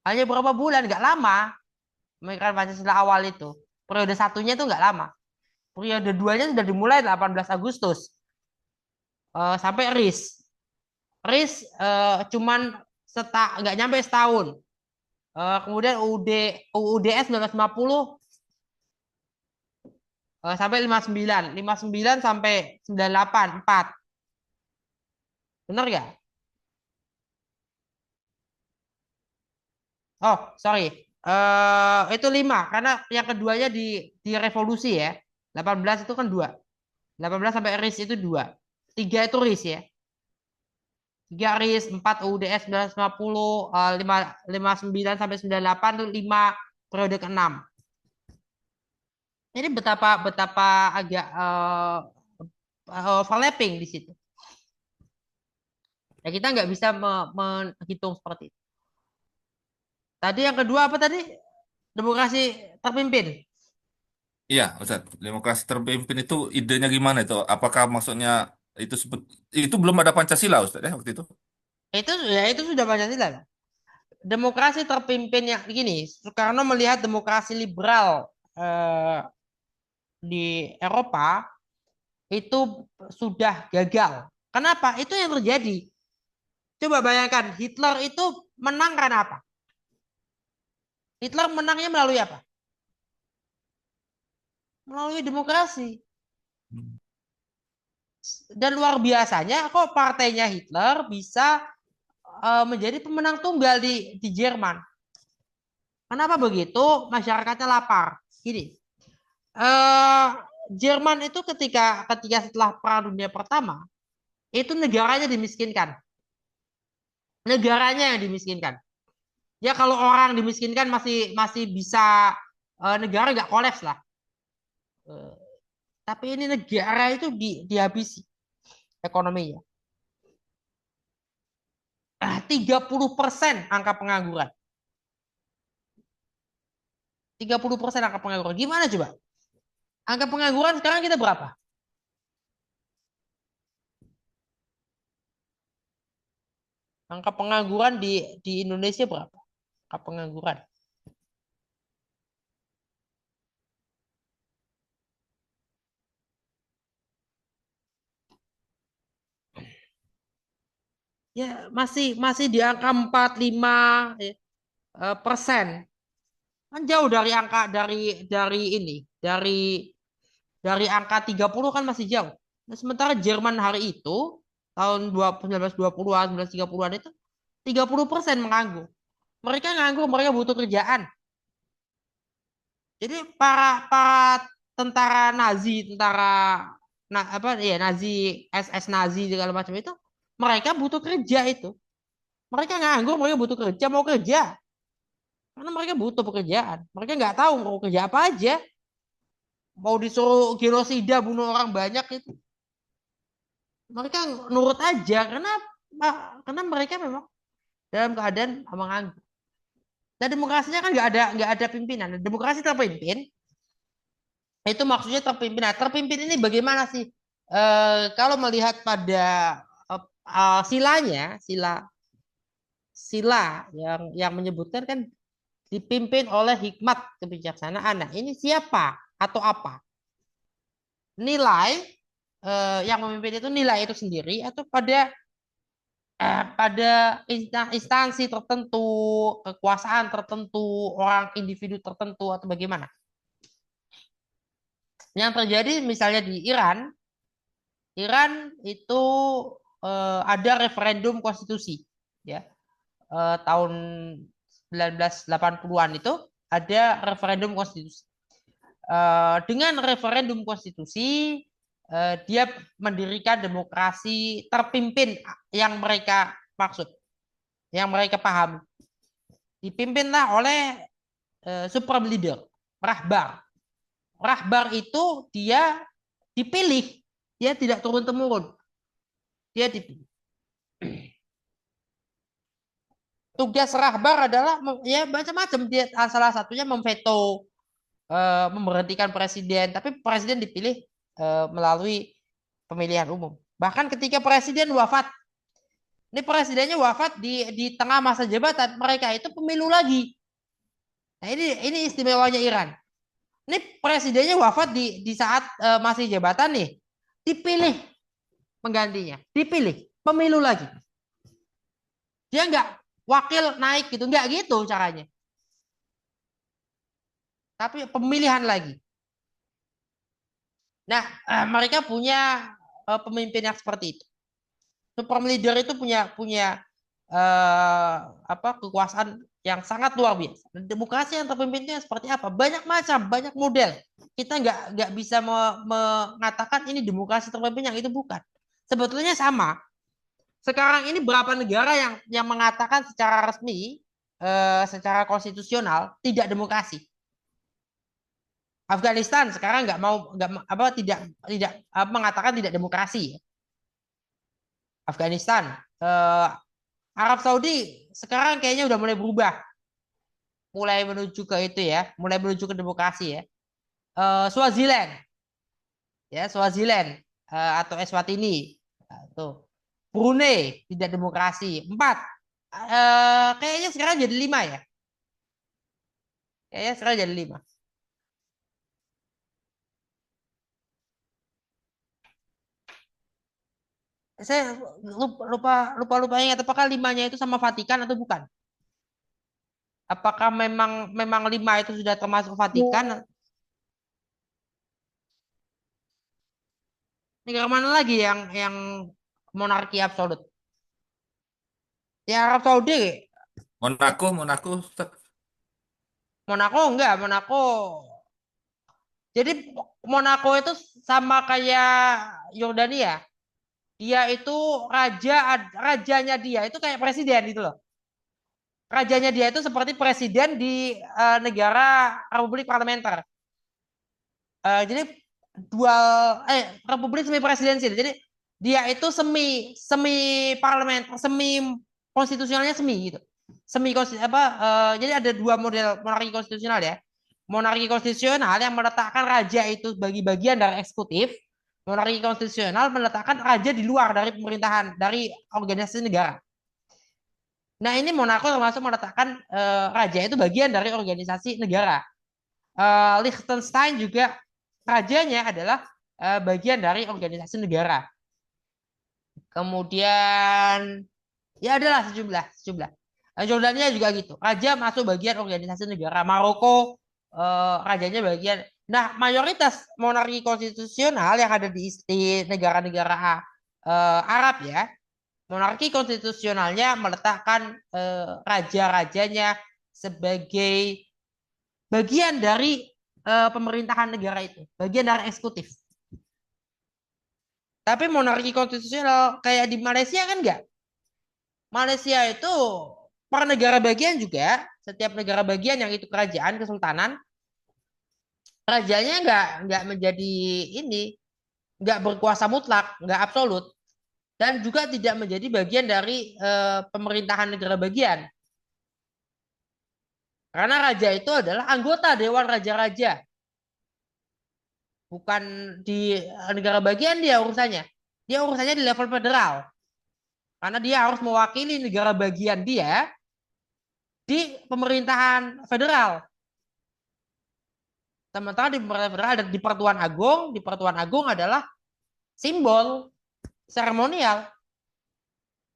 Hanya berapa bulan, nggak lama. Pemikiran Pancasila awal itu. Periode satunya itu nggak lama. Periode duanya sudah dimulai 18 Agustus. Sampai RIS. RIS cuman nggak nyampe setahun. Kemudian UUDS 1950 sampai 59. 59 sampai 98, 4. Benar nggak? Oh, sorry. Itu 5 karena yang keduanya di revolusi ya. 18 itu kan 2. 18 sampai RIS itu 2. 3 itu RIS ya. 3 RIS, 4 UUDS 1950, 59 sampai 98 itu 5 periode ke-6. Ini betapa betapa agak overlapping di situ. Ya kita nggak bisa menghitung seperti itu. Tadi yang kedua apa tadi? Demokrasi terpimpin. Iya, Ustaz. Demokrasi terpimpin itu idenya gimana itu? Apakah maksudnya itu belum ada Pancasila, Ustaz ya waktu itu? Itu sudah Pancasila. Demokrasi terpimpin yang gini, Soekarno melihat demokrasi liberal di Eropa itu sudah gagal. Kenapa? Itu yang terjadi. Coba bayangkan, Hitler itu menang karena apa? Hitler menangnya melalui apa? Melalui demokrasi. Hmm. Dan luar biasanya kok partainya Hitler bisa menjadi pemenang tunggal di Jerman. Kenapa begitu? Masyarakatnya lapar. Gini, eh, Jerman itu ketika setelah Perang Dunia Pertama itu negaranya dimiskinkan. Negaranya yang dimiskinkan. Ya kalau orang dimiskinkan masih masih bisa negara nggak kolaps lah. Eh, tapi ini negara itu dihabisi ekonominya. 30% angka pengangguran. 30% angka pengangguran. Gimana coba? Angka pengangguran sekarang kita berapa? Angka pengangguran di Indonesia berapa? Angka pengangguran. Ya masih di angka 45 persen. Kan jauh dari angka dari ini, dari angka 30 kan masih jauh. Nah, sementara Jerman hari itu tahun 1920-an, 1930-an itu 30% menganggur. Mereka nganggur, mereka butuh kerjaan. Jadi para para tentara Nazi, apa ya Nazi, SS Nazi segala macam itu, mereka butuh kerja itu. Mereka nganggur, mereka butuh kerja, mau kerja. Karena mereka butuh pekerjaan. Mereka nggak tahu mau kerja apa aja. Mau disuruh genosida, bunuh orang banyak itu. Mereka nurut aja karena mereka memang dalam keadaan menganggur. Dan demokrasinya kan nggak ada pimpinan. Demokrasi terpimpin itu maksudnya terpimpin. Nah, terpimpin ini bagaimana sih? Kalau melihat pada silanya, sila yang menyebutkan kan dipimpin oleh hikmat kebijaksanaan. Nah, ini siapa atau apa? Nilai yang memimpin itu nilai itu sendiri atau pada instansi tertentu, kekuasaan tertentu, orang individu tertentu atau bagaimana? Yang terjadi misalnya di Iran, Iran itu ada referendum konstitusi, ya tahun 1980-an itu ada referendum konstitusi. Dengan referendum konstitusi dia mendirikan demokrasi terpimpin yang mereka maksud, yang mereka pahami. Dipimpinlah oleh supreme leader, rahbar. Rahbar itu dia dipilih, dia tidak turun temurun, dia dipilih. Tugas rahbar adalah ya macam-macam, dia salah satunya memveto, memberhentikan presiden, tapi presiden dipilih melalui pemilihan umum. Bahkan ketika presiden wafat, ini presidennya wafat di tengah masa jabatan, mereka itu pemilu lagi. Nah ini istimewanya Iran. Ini presidennya wafat di saat masih jabatan nih, dipilih penggantinya, dipilih pemilu lagi. Dia nggak wakil naik gitu, nggak gitu caranya. Tapi pemilihan lagi. Nah, mereka punya pemimpin yang seperti itu. Super leader itu punya kekuasaan yang sangat luar biasa. Dan demokrasi yang terpimpinnya seperti apa? Banyak macam, banyak model. Kita nggak bisa mengatakan ini demokrasi terpimpin yang itu bukan. Sebetulnya sama. Sekarang ini berapa negara yang mengatakan secara resmi, secara konstitusional tidak demokrasi? Afghanistan sekarang tidak mengatakan tidak demokrasi. Afghanistan, Arab Saudi sekarang kayaknya udah mulai berubah, mulai menuju ke itu ya, mulai menuju ke demokrasi ya. Swaziland, atau Eswatini, tuh. Brunei tidak demokrasi. 4, kayaknya sekarang jadi 5 ya. Kayaknya sekarang jadi 5. Saya lupa ingat apakah 5-nya itu sama Vatikan atau bukan? Apakah memang 5 itu sudah termasuk Vatikan? Negara mana lagi yang monarki absolut? Ya Arab Saudi. Monaco, Ustaz. Monaco enggak, Monaco. Jadi Monaco itu sama kayak Yordania. Dia itu rajanya dia itu kayak presiden gitu loh. Rajanya dia itu seperti presiden di negara republik parlementer. Jadi republik semi presidensial. Jadi dia itu semi parlementer, semi konstitusionalnya semi gitu. Jadi ada 2 model monarki konstitusional ya. Monarki konstitusional yang meletakkan raja itu bagi bagian dari eksekutif. Monarki konstitusional meletakkan raja di luar dari pemerintahan, dari organisasi negara. Nah, ini Monaco termasuk meletakkan raja itu bagian dari organisasi negara. Liechtenstein juga rajanya adalah bagian dari organisasi negara. Kemudian ya adalah sejumlah. Jordania juga gitu. Raja masuk bagian organisasi negara. Maroko rajanya bagian. Nah, mayoritas monarki konstitusional yang ada di negara-negara Arab ya, monarki konstitusionalnya meletakkan raja-rajanya sebagai bagian dari pemerintahan negara itu, bagian dari eksekutif. Tapi monarki konstitusional kayak di Malaysia kan enggak. Malaysia itu per negara bagian juga, setiap negara bagian yang itu kerajaan, kesultanan, rajanya enggak menjadi ini, enggak berkuasa mutlak, enggak absolut, dan juga tidak menjadi bagian dari pemerintahan negara bagian. Karena raja itu adalah anggota Dewan Raja-Raja. Bukan di negara bagian dia urusannya. Dia urusannya di level federal. Karena dia harus mewakili negara bagian dia di pemerintahan federal. Sementara di pemerintahan federal ada di Pertuan Agung. Di Pertuan Agung adalah simbol seremonial.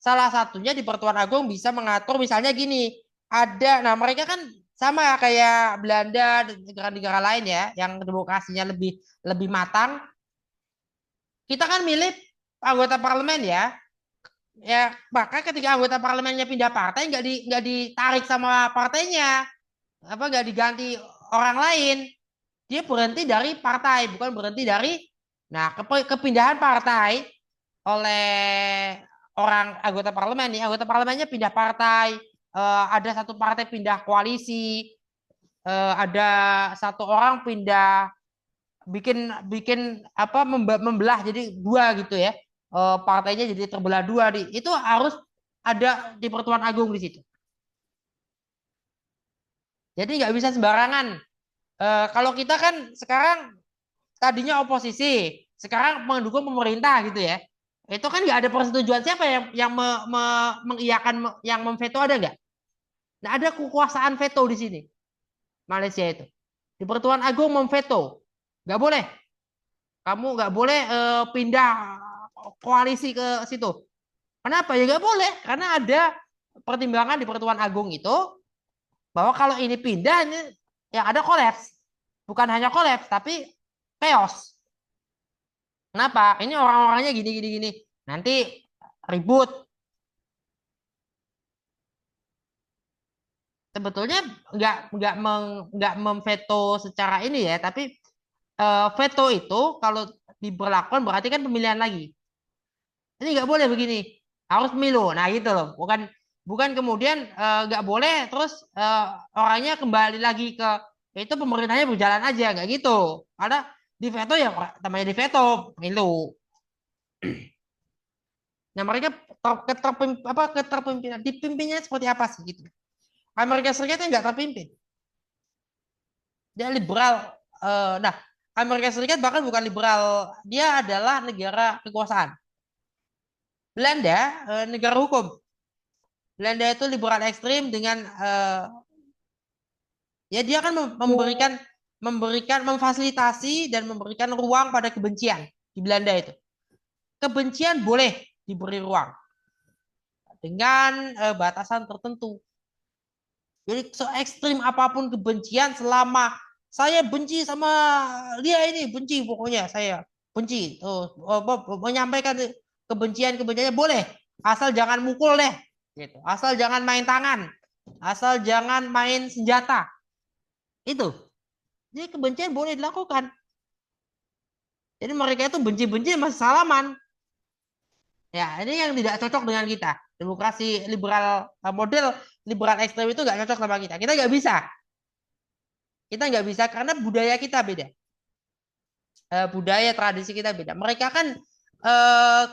Salah satunya di Pertuan Agung bisa mengatur misalnya gini. Nah mereka kan sama kayak Belanda dan negara-negara lain ya, yang demokrasinya lebih matang. Kita kan milih anggota parlemen ya. Ya, maka ketika anggota parlemennya pindah partai nggak ditarik sama partainya, nggak diganti orang lain. Dia berhenti dari partai, bukan berhenti dari. Nah, kepindahan partai oleh orang anggota parlemen nih, anggota parlemennya pindah partai, ada satu partai pindah koalisi, ada satu orang pindah bikin membelah jadi 2 gitu ya. Partainya jadi terbelah 2 itu harus ada di Pertuan Agung di situ. Jadi nggak bisa sembarangan. Kalau kita kan sekarang tadinya oposisi, sekarang mendukung pemerintah gitu ya. Itu kan nggak ada persetujuan siapa yang mengiyakan, yang memveto ada nggak? Nah, ada kekuasaan veto di sini. Malaysia itu. Di Pertuan Agung memveto. Nggak boleh. Kamu nggak boleh pindah koalisi ke situ. Kenapa? Ya nggak boleh. Karena ada pertimbangan di Pertuan Agung itu bahwa kalau ini pindah, ini yang ada kolaps. Bukan hanya kolaps, tapi chaos. Kenapa? Ini orang-orangnya gini. Nanti ribut. sebetulnya nggak memveto secara ini ya, tapi veto itu kalau diberlakukan berarti kan pemilihan lagi. Ini nggak boleh begini, harus pemilu. Nah gitu loh, bukan bukan kemudian nggak boleh terus orangnya kembali lagi ke itu pemerintahnya berjalan aja, nggak gitu. Karena di veto ya namanya di veto pemilu. Nah mereka keterpimpinan dipimpinnya seperti apa sih gitu. Amerika Serikat nggak terpimpin, dia liberal. Nah Amerika Serikat bahkan bukan liberal, dia adalah negara kekuasaan. Belanda negara hukum. Belanda itu liberal ekstrim dengan ya dia akan memberikan memfasilitasi dan memberikan ruang pada kebencian di Belanda itu. Kebencian boleh diberi ruang dengan batasan tertentu. Jadi se ekstrim apapun kebencian selama saya benci sama dia ini benci pokoknya saya benci menyampaikan kebenciannya boleh asal jangan mukul deh gitu asal jangan main tangan asal jangan main senjata itu jadi kebencian boleh dilakukan jadi mereka itu benci-benci masih salaman ya ini yang tidak cocok dengan kita demokrasi liberal model liberal ekstrem itu nggak cocok sama kita nggak bisa karena budaya kita beda budaya tradisi kita beda mereka kan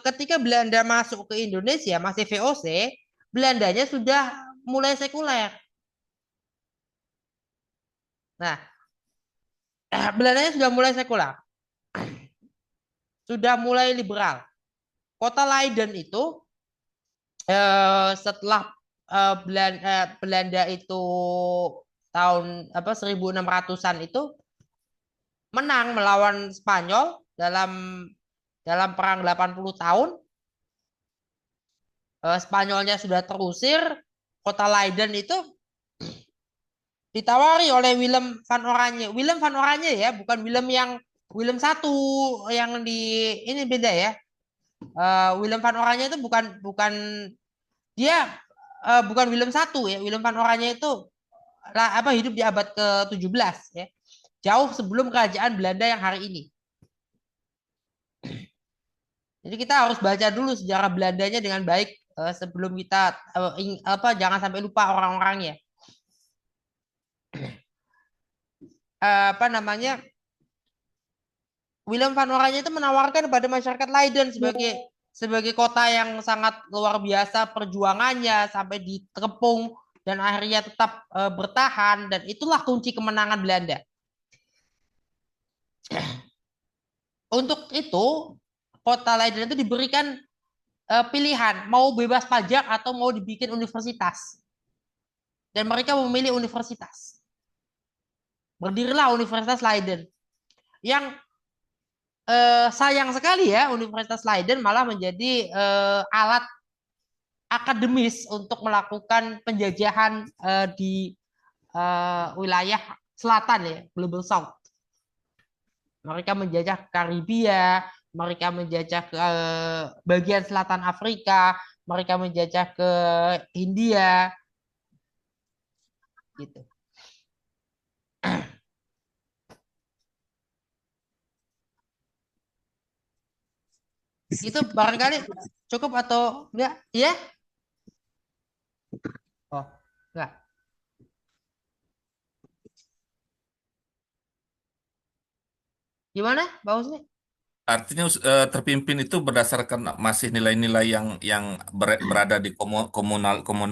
ketika Belanda masuk ke Indonesia masih VOC Belandanya sudah mulai sekuler nah Belandanya sudah mulai sekuler sudah mulai liberal kota Leiden itu setelah Belanda itu tahun 1600-an itu menang melawan Spanyol dalam perang 80 tahun. Spanyolnya sudah terusir, kota Leiden itu ditawari oleh Willem van Oranje. Willem van Oranje ya, bukan Willem satu yang di ini beda ya. Willem van Oranje itu bukan dia bukan Willem satu ya. Willem van Oranje itu hidup di abad ke-17 ya. Jauh sebelum kerajaan Belanda yang hari ini. Jadi kita harus baca dulu sejarah Belandanya dengan baik sebelum kita jangan sampai lupa orang-orangnya. Willem van Oranje itu menawarkan kepada masyarakat Leiden sebagai kota yang sangat luar biasa perjuangannya sampai dikepung dan akhirnya tetap bertahan dan itulah kunci kemenangan Belanda. Untuk itu kota Leiden itu diberikan pilihan mau bebas pajak atau mau dibikin universitas dan mereka memilih universitas. Berdirilah Universitas Leiden yang sayang sekali ya Universitas Leiden malah menjadi alat akademis untuk melakukan penjajahan di wilayah selatan ya Global South. Mereka menjajah Karibia, mereka menjajah ke bagian selatan Afrika, mereka menjajah ke India, gitu. Itu barangkali cukup atau enggak? Iya? Oh, enggak. Gimana, Pak Husni? Artinya terpimpin itu berdasarkan masih nilai-nilai yang berada di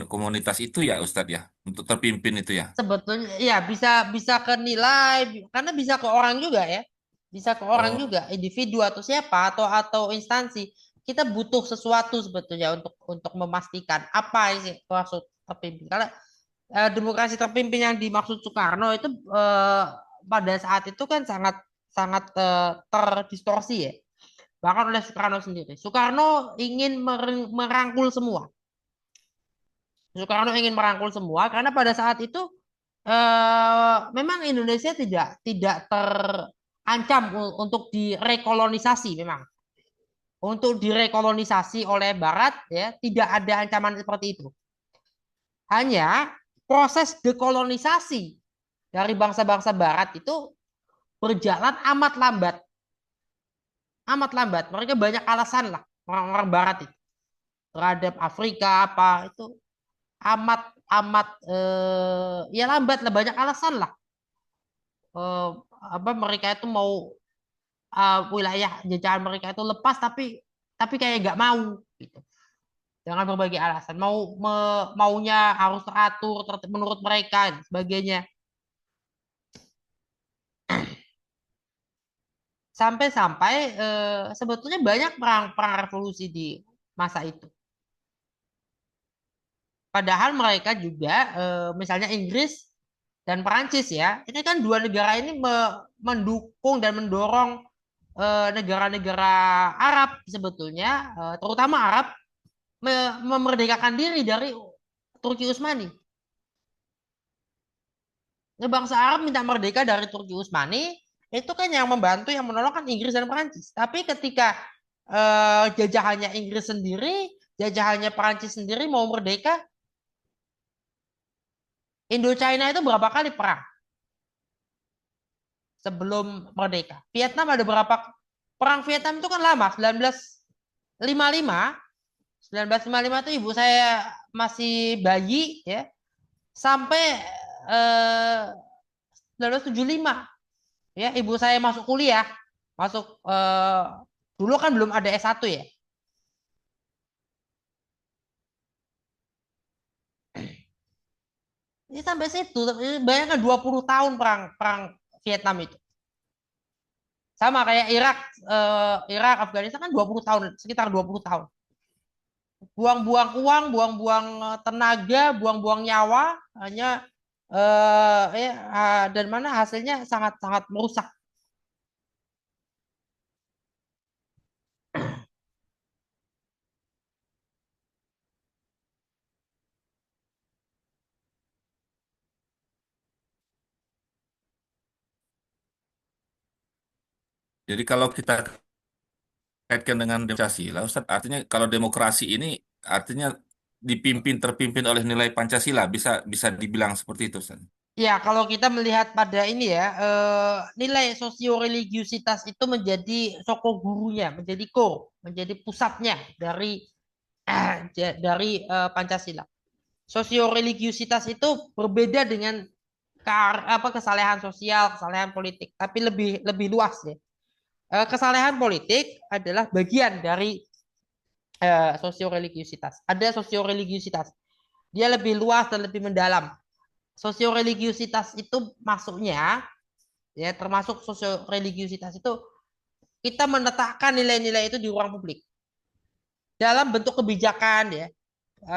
komunitas itu ya Ustadz ya untuk terpimpin itu ya. Sebetulnya ya bisa ke nilai karena bisa ke orang juga ya. Bisa ke orang Oh, juga, individu atau siapa atau instansi. Kita butuh sesuatu sebetulnya untuk memastikan apa sih maksud terpimpin. Karena demokrasi terpimpin yang dimaksud Soekarno itu pada saat itu kan sangat sangat terdistorsi ya. Bahkan oleh Soekarno sendiri. Soekarno ingin merangkul semua. Soekarno ingin merangkul semua karena pada saat itu memang Indonesia tidak terancam untuk direkolonisasi memang. Untuk direkolonisasi oleh Barat ya tidak ada ancaman seperti itu. Hanya proses dekolonisasi dari bangsa-bangsa Barat itu berjalan amat lambat. Amat lambat. Mereka banyak alasan lah orang-orang Barat itu terhadap Afrika apa itu amat ya lambat lah, banyak alasan lah. Apa mereka itu mau wilayah jajahan mereka itu lepas tapi kayak nggak mau gitu. Dengan berbagai alasan maunya harus teratur menurut mereka dan sebagainya. Sampai-sampai sebetulnya banyak perang revolusi di masa itu. Padahal mereka juga misalnya Inggris dan Perancis ya, ini kan dua negara ini mendukung dan mendorong negara-negara Arab sebetulnya, terutama Arab memerdekakan diri dari Turki Utsmani. Bangsa Arab minta merdeka dari Turki Utsmani, itu kan yang membantu, yang menolong kan Inggris dan Perancis. Tapi ketika jajahannya Inggris sendiri, jajahannya Perancis sendiri mau merdeka, Indochina itu berapa kali perang sebelum merdeka? Vietnam ada berapa perang? Vietnam itu kan lama, 1955. 1955 itu ibu saya masih bayi ya, sampai 1975 ya ibu saya masuk kuliah, masuk dulu kan belum ada S1 ya. Ini sampai situ, bayangkan 20 tahun perang Vietnam itu. Sama kayak Irak, Afghanistan kan 20 tahun, sekitar 20 tahun. Buang-buang uang, buang-buang tenaga, buang-buang nyawa, hanya dan mana hasilnya sangat-sangat merusak. Jadi kalau kita kaitkan dengan demokrasi, lah Ustaz, artinya kalau demokrasi ini artinya terpimpin oleh nilai Pancasila, bisa bisa dibilang seperti itu, Ustaz. Ya, kalau kita melihat pada ini ya, nilai sosioreligiusitas itu menjadi gurunya, menjadi core, menjadi pusatnya dari Pancasila. Sosioreligiusitas itu berbeda dengan kesalehan sosial, kesalehan politik, tapi lebih lebih luas ya. Kesalehan politik adalah bagian dari sosioreligiusitas. Ada sosioreligiusitas. Dia lebih luas dan lebih mendalam. Sosioreligiusitas itu masuknya ya, termasuk sosioreligiusitas itu kita menetapkan nilai-nilai itu di ruang publik dalam bentuk kebijakan ya,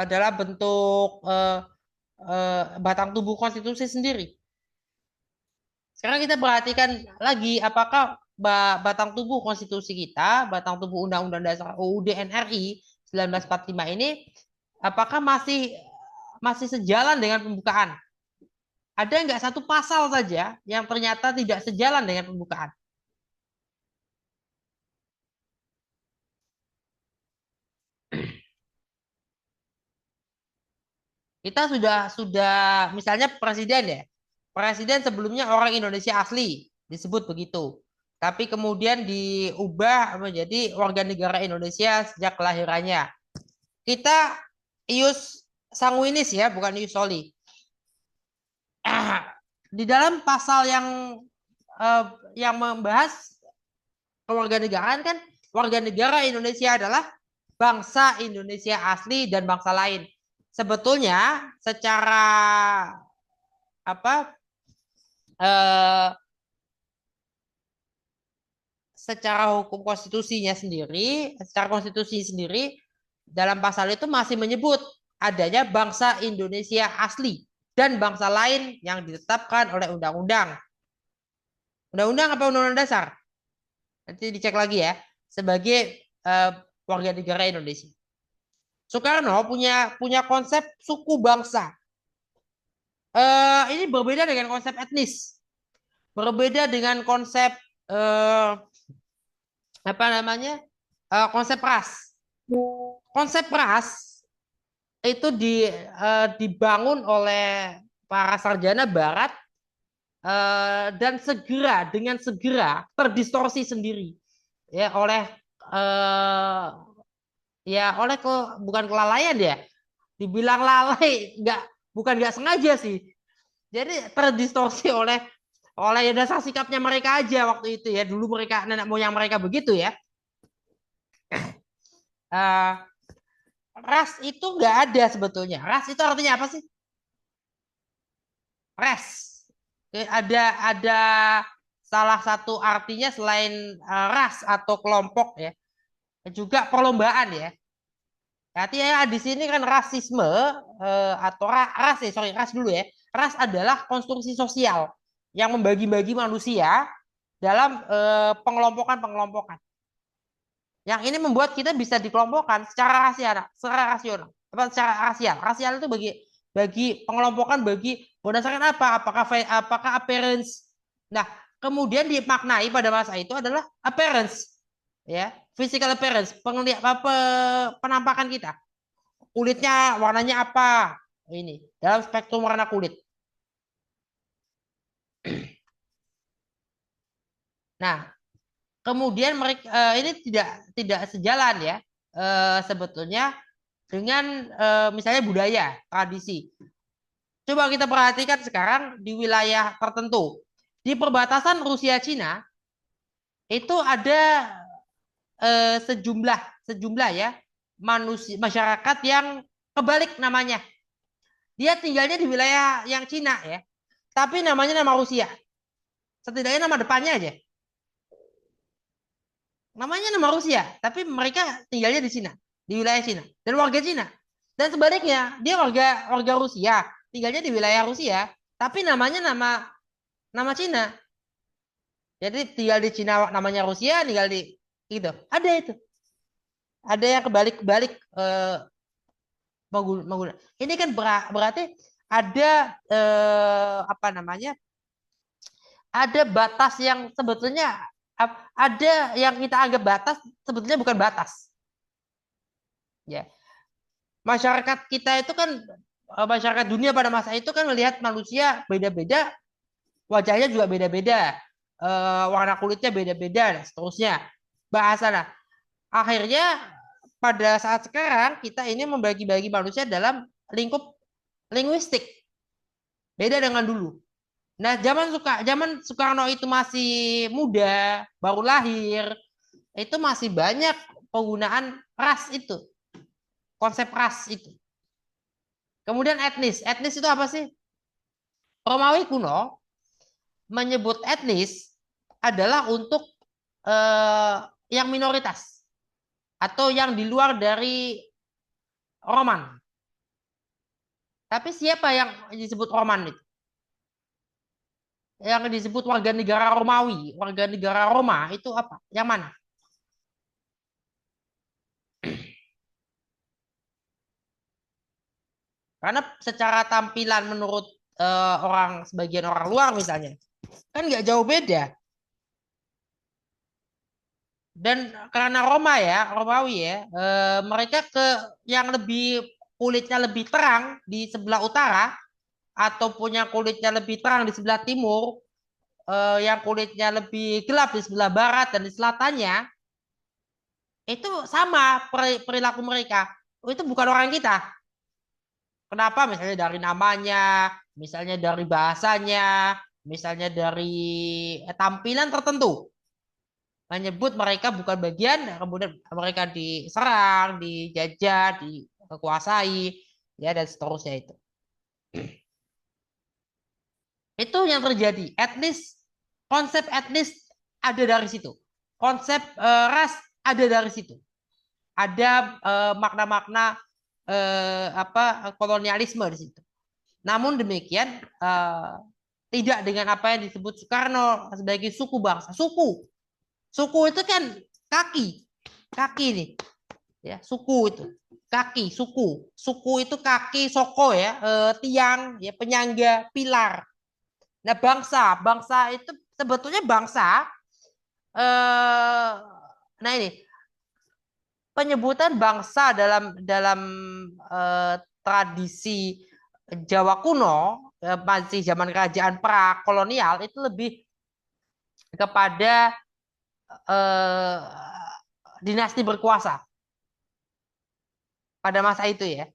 dalam bentuk batang tubuh konstitusi sendiri. Sekarang kita perhatikan lagi apakah batang tubuh konstitusi kita, batang tubuh Undang-Undang Dasar UUD NRI 1945 ini apakah masih sejalan dengan pembukaan? Ada nggak satu pasal saja yang ternyata tidak sejalan dengan pembukaan? Kita sudah misalnya presiden ya. Presiden sebelumnya orang Indonesia asli, disebut begitu. Tapi kemudian diubah menjadi warga negara Indonesia sejak kelahirannya. Kita ius sanguinis ya, bukan ius soli. Di dalam pasal yang membahas kewarganegaraan kan, warga negara Indonesia adalah bangsa Indonesia asli dan bangsa lain. Sebetulnya secara secara hukum konstitusinya sendiri, secara konstitusi sendiri dalam pasal itu masih menyebut adanya bangsa Indonesia asli dan bangsa lain yang ditetapkan oleh undang-undang. Undang-undang apa undang-undang dasar? Nanti dicek lagi ya, sebagai warga negara Indonesia. Soekarno punya konsep suku bangsa. Ini berbeda dengan konsep etnis, berbeda dengan konsep konsep ras. Konsep ras itu dibangun oleh para sarjana Barat dan dengan segera terdistorsi sendiri ya oleh eh, bukan kelalaian ya, dibilang lalai bukan nggak sengaja sih, jadi terdistorsi oleh dasar sikapnya mereka aja waktu itu ya, dulu mereka nenek moyang mereka begitu ya. Eh, ras itu nggak ada sebetulnya. Ras itu artinya apa sih? Res. Oke, ada salah satu artinya selain ras atau kelompok ya, juga perlombaan ya. Artinya di sini kan rasisme atau ras ya, sorry, ras dulu ya. Ras adalah konstruksi sosial yang membagi-bagi manusia dalam pengelompokan-pengelompokan. Yang ini membuat kita bisa dikelompokkan secara rasional, apa secara rasial. Rasial itu bagi pengelompokan berdasarkan apa? Apakah appearance. Nah, kemudian dimaknai pada masa itu adalah appearance, ya, physical appearance, penampakan kita. Kulitnya warnanya apa? Ini dalam spektrum warna kulit. Nah, kemudian mereka ini tidak sejalan ya sebetulnya dengan misalnya budaya, tradisi. Coba kita perhatikan sekarang di wilayah tertentu. Di perbatasan Rusia Cina itu ada sejumlah ya masyarakat yang kebalik namanya. Dia tinggalnya di wilayah yang Cina ya, tapi namanya nama Rusia. Setidaknya nama depannya aja. Namanya nama Rusia, tapi mereka tinggalnya di Cina, di wilayah Cina, dan warga Cina. Dan sebaliknya, dia warga Rusia, tinggalnya di wilayah Rusia, tapi namanya nama Cina. Jadi tinggal di Cina namanya Rusia, tinggal di gitu. Ada itu. Ada yang kebalik-kebalik menggunakan. Ini kan berarti ada apa namanya? Ada batas yang sebetulnya ada yang kita anggap batas sebetulnya bukan batas. Ya. Masyarakat kita itu kan masyarakat dunia pada masa itu kan melihat manusia beda-beda, wajahnya juga beda-beda, warna kulitnya beda-beda dan seterusnya. Bahasa nah. Akhirnya pada saat sekarang kita ini membagi-bagi manusia dalam lingkup linguistik. Beda dengan dulu. Nah, zaman Soekarno itu masih muda, baru lahir, itu masih banyak penggunaan ras itu, konsep ras itu. Kemudian etnis. Etnis itu apa sih? Romawi kuno menyebut etnis adalah untuk yang minoritas atau yang di luar dari Roman. Tapi siapa yang disebut Roman itu? Yang disebut warga negara Romawi, warga negara Roma itu apa? Yang mana? Karena secara tampilan menurut sebagian orang luar misalnya, kan nggak jauh beda. Dan karena Romawi ya, mereka yang kulitnya lebih terang di sebelah utara atau punya kulitnya lebih terang di sebelah timur, yang kulitnya lebih gelap di sebelah barat dan di selatannya, itu sama perilaku mereka. Itu bukan orang kita. Kenapa? Misalnya dari namanya, misalnya dari bahasanya, misalnya dari tampilan tertentu. Menyebut mereka bukan bagian, kemudian mereka diserang, dijajah, dikuasai, ya dan seterusnya itu. Itu yang terjadi. Konsep etnis ada dari situ. Konsep ras ada dari situ. Ada makna-makna kolonialisme di situ. Namun demikian tidak dengan apa yang disebut Soekarno sebagai suku bangsa. Suku itu kan kaki nih, ya suku itu kaki, suku itu kaki, soko ya, tiang, ya penyangga, pilar. Nah bangsa itu sebetulnya bangsa. Nah ini penyebutan bangsa dalam tradisi Jawa kuno, masih zaman kerajaan prakolonial, itu lebih kepada eh, dinasti berkuasa pada masa itu ya.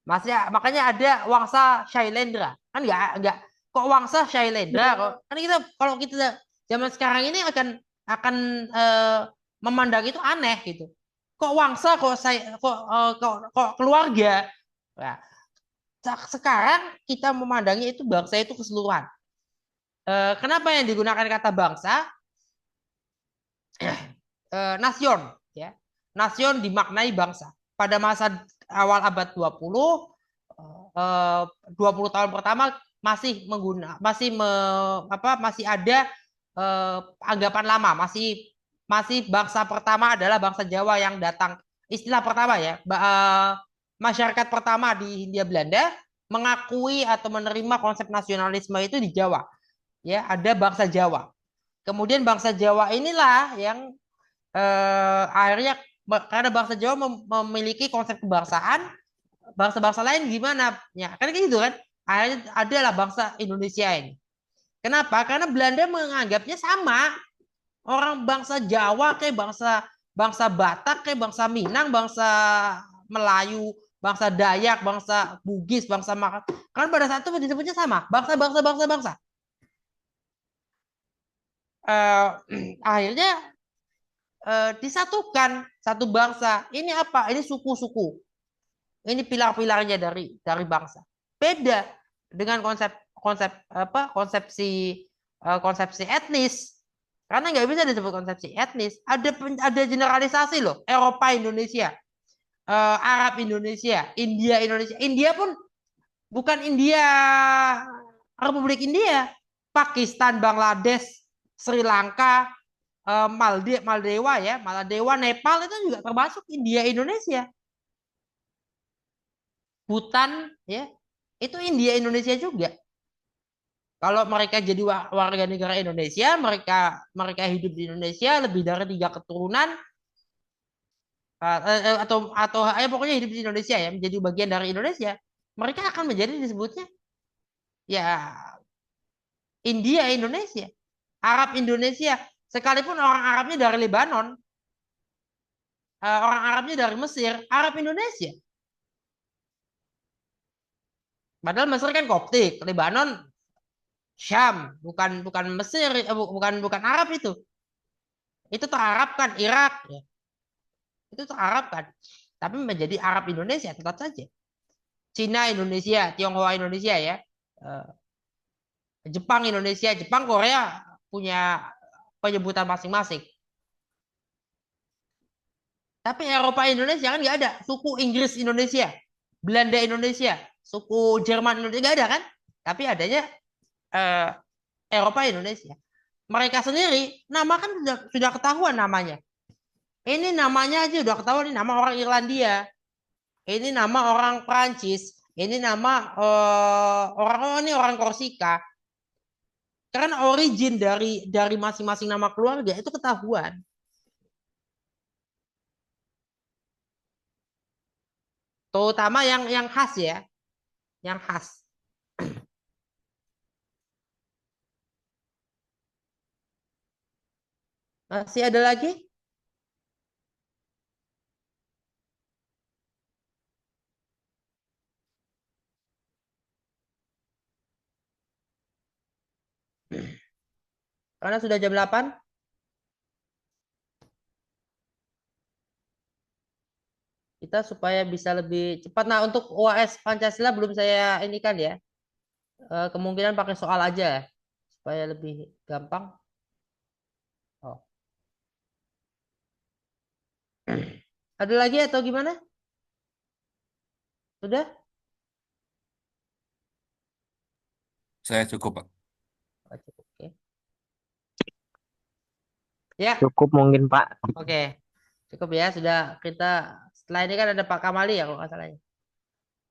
Makanya ada Wangsa Shailendra. Kan enggak kok Wangsa Shailendra kok. Kan kita kalau kita zaman sekarang ini akan memandang itu aneh gitu. Kok Wangsa kok saya kok keluarga. Nah, sekarang kita memandangnya itu bangsa itu keseluruhan. Kenapa yang digunakan kata bangsa? Nasion ya. Nasion dimaknai bangsa. Pada masa awal abad 20 20 tahun pertama masih masih ada anggapan lama, masih bangsa pertama adalah bangsa Jawa yang datang. Istilah pertama ya, masyarakat pertama di Hindia Belanda mengakui atau menerima konsep nasionalisme itu di Jawa. Ya, ada bangsa Jawa. Kemudian bangsa Jawa inilah yang akhirnya karena bangsa Jawa memiliki konsep kebangsaan, bangsa-bangsa lain gimana? Ya, kan gitu kan. Akhirnya adalah bangsa Indonesia ini. Kenapa? Karena Belanda menganggapnya sama. Orang bangsa Jawa kayak bangsa Batak kayak bangsa Minang, bangsa Melayu, bangsa Dayak, bangsa Bugis, bangsa Makassar. Kan pada saat itu disebutnya sama, bangsa. Akhirnya disatukan satu bangsa. Ini apa? Ini suku-suku. Ini pilar-pilarnya dari bangsa. Beda dengan konsepsi etnis. Karena nggak bisa disebut konsepsi etnis. Ada generalisasi loh. Eropa Indonesia, Arab Indonesia, India Indonesia. India pun bukan India Republik India. Pakistan, Bangladesh, Sri Lanka, Maldewa, Nepal itu juga termasuk India Indonesia. Bhutan ya, itu India Indonesia juga. Kalau mereka jadi warga negara Indonesia, mereka hidup di Indonesia lebih dari 3 keturunan atau pokoknya hidup di Indonesia ya, menjadi bagian dari Indonesia, mereka akan menjadi disebutnya ya India Indonesia, Arab Indonesia, sekalipun orang Arabnya dari Lebanon, orang Arabnya dari Mesir, Arab Indonesia. Padahal Mesir kan Koptik, Lebanon Syam, bukan Mesir, bukan Arab itu. Itu terarabkan Irak ya. Itu terarabkan. Tapi menjadi Arab Indonesia tetap saja. Cina Indonesia, Tionghoa Indonesia ya. Jepang Indonesia, Jepang Korea punya penyebutan masing-masing. Tapi Eropa Indonesia kan nggak ada. Suku Inggris Indonesia, Belanda Indonesia, suku Jerman Indonesia nggak ada kan? Tapi adanya Eropa Indonesia. Mereka sendiri nama kan sudah ketahuan namanya. Ini namanya aja udah ketahuan, ini nama orang Irlandia. Ini nama orang Prancis. Ini nama ini orang Korsika. Karena origin dari masing-masing nama keluarga itu ketahuan. Terutama yang khas ya. Yang khas. Masih ada lagi? Karena sudah jam 8. Kita supaya bisa lebih cepat. Nah, untuk UAS Pancasila belum saya ini kan ya. Kemungkinan pakai soal aja ya, supaya lebih gampang. Oh. Ada lagi atau gimana? Sudah? Saya cukup, Pak. Oh, cukup, oke. Ya, Cukup mungkin Pak. oke. Cukup ya. Sudah kita setelah ini kan ada Pak Kamali ya kalau nggak salah ya.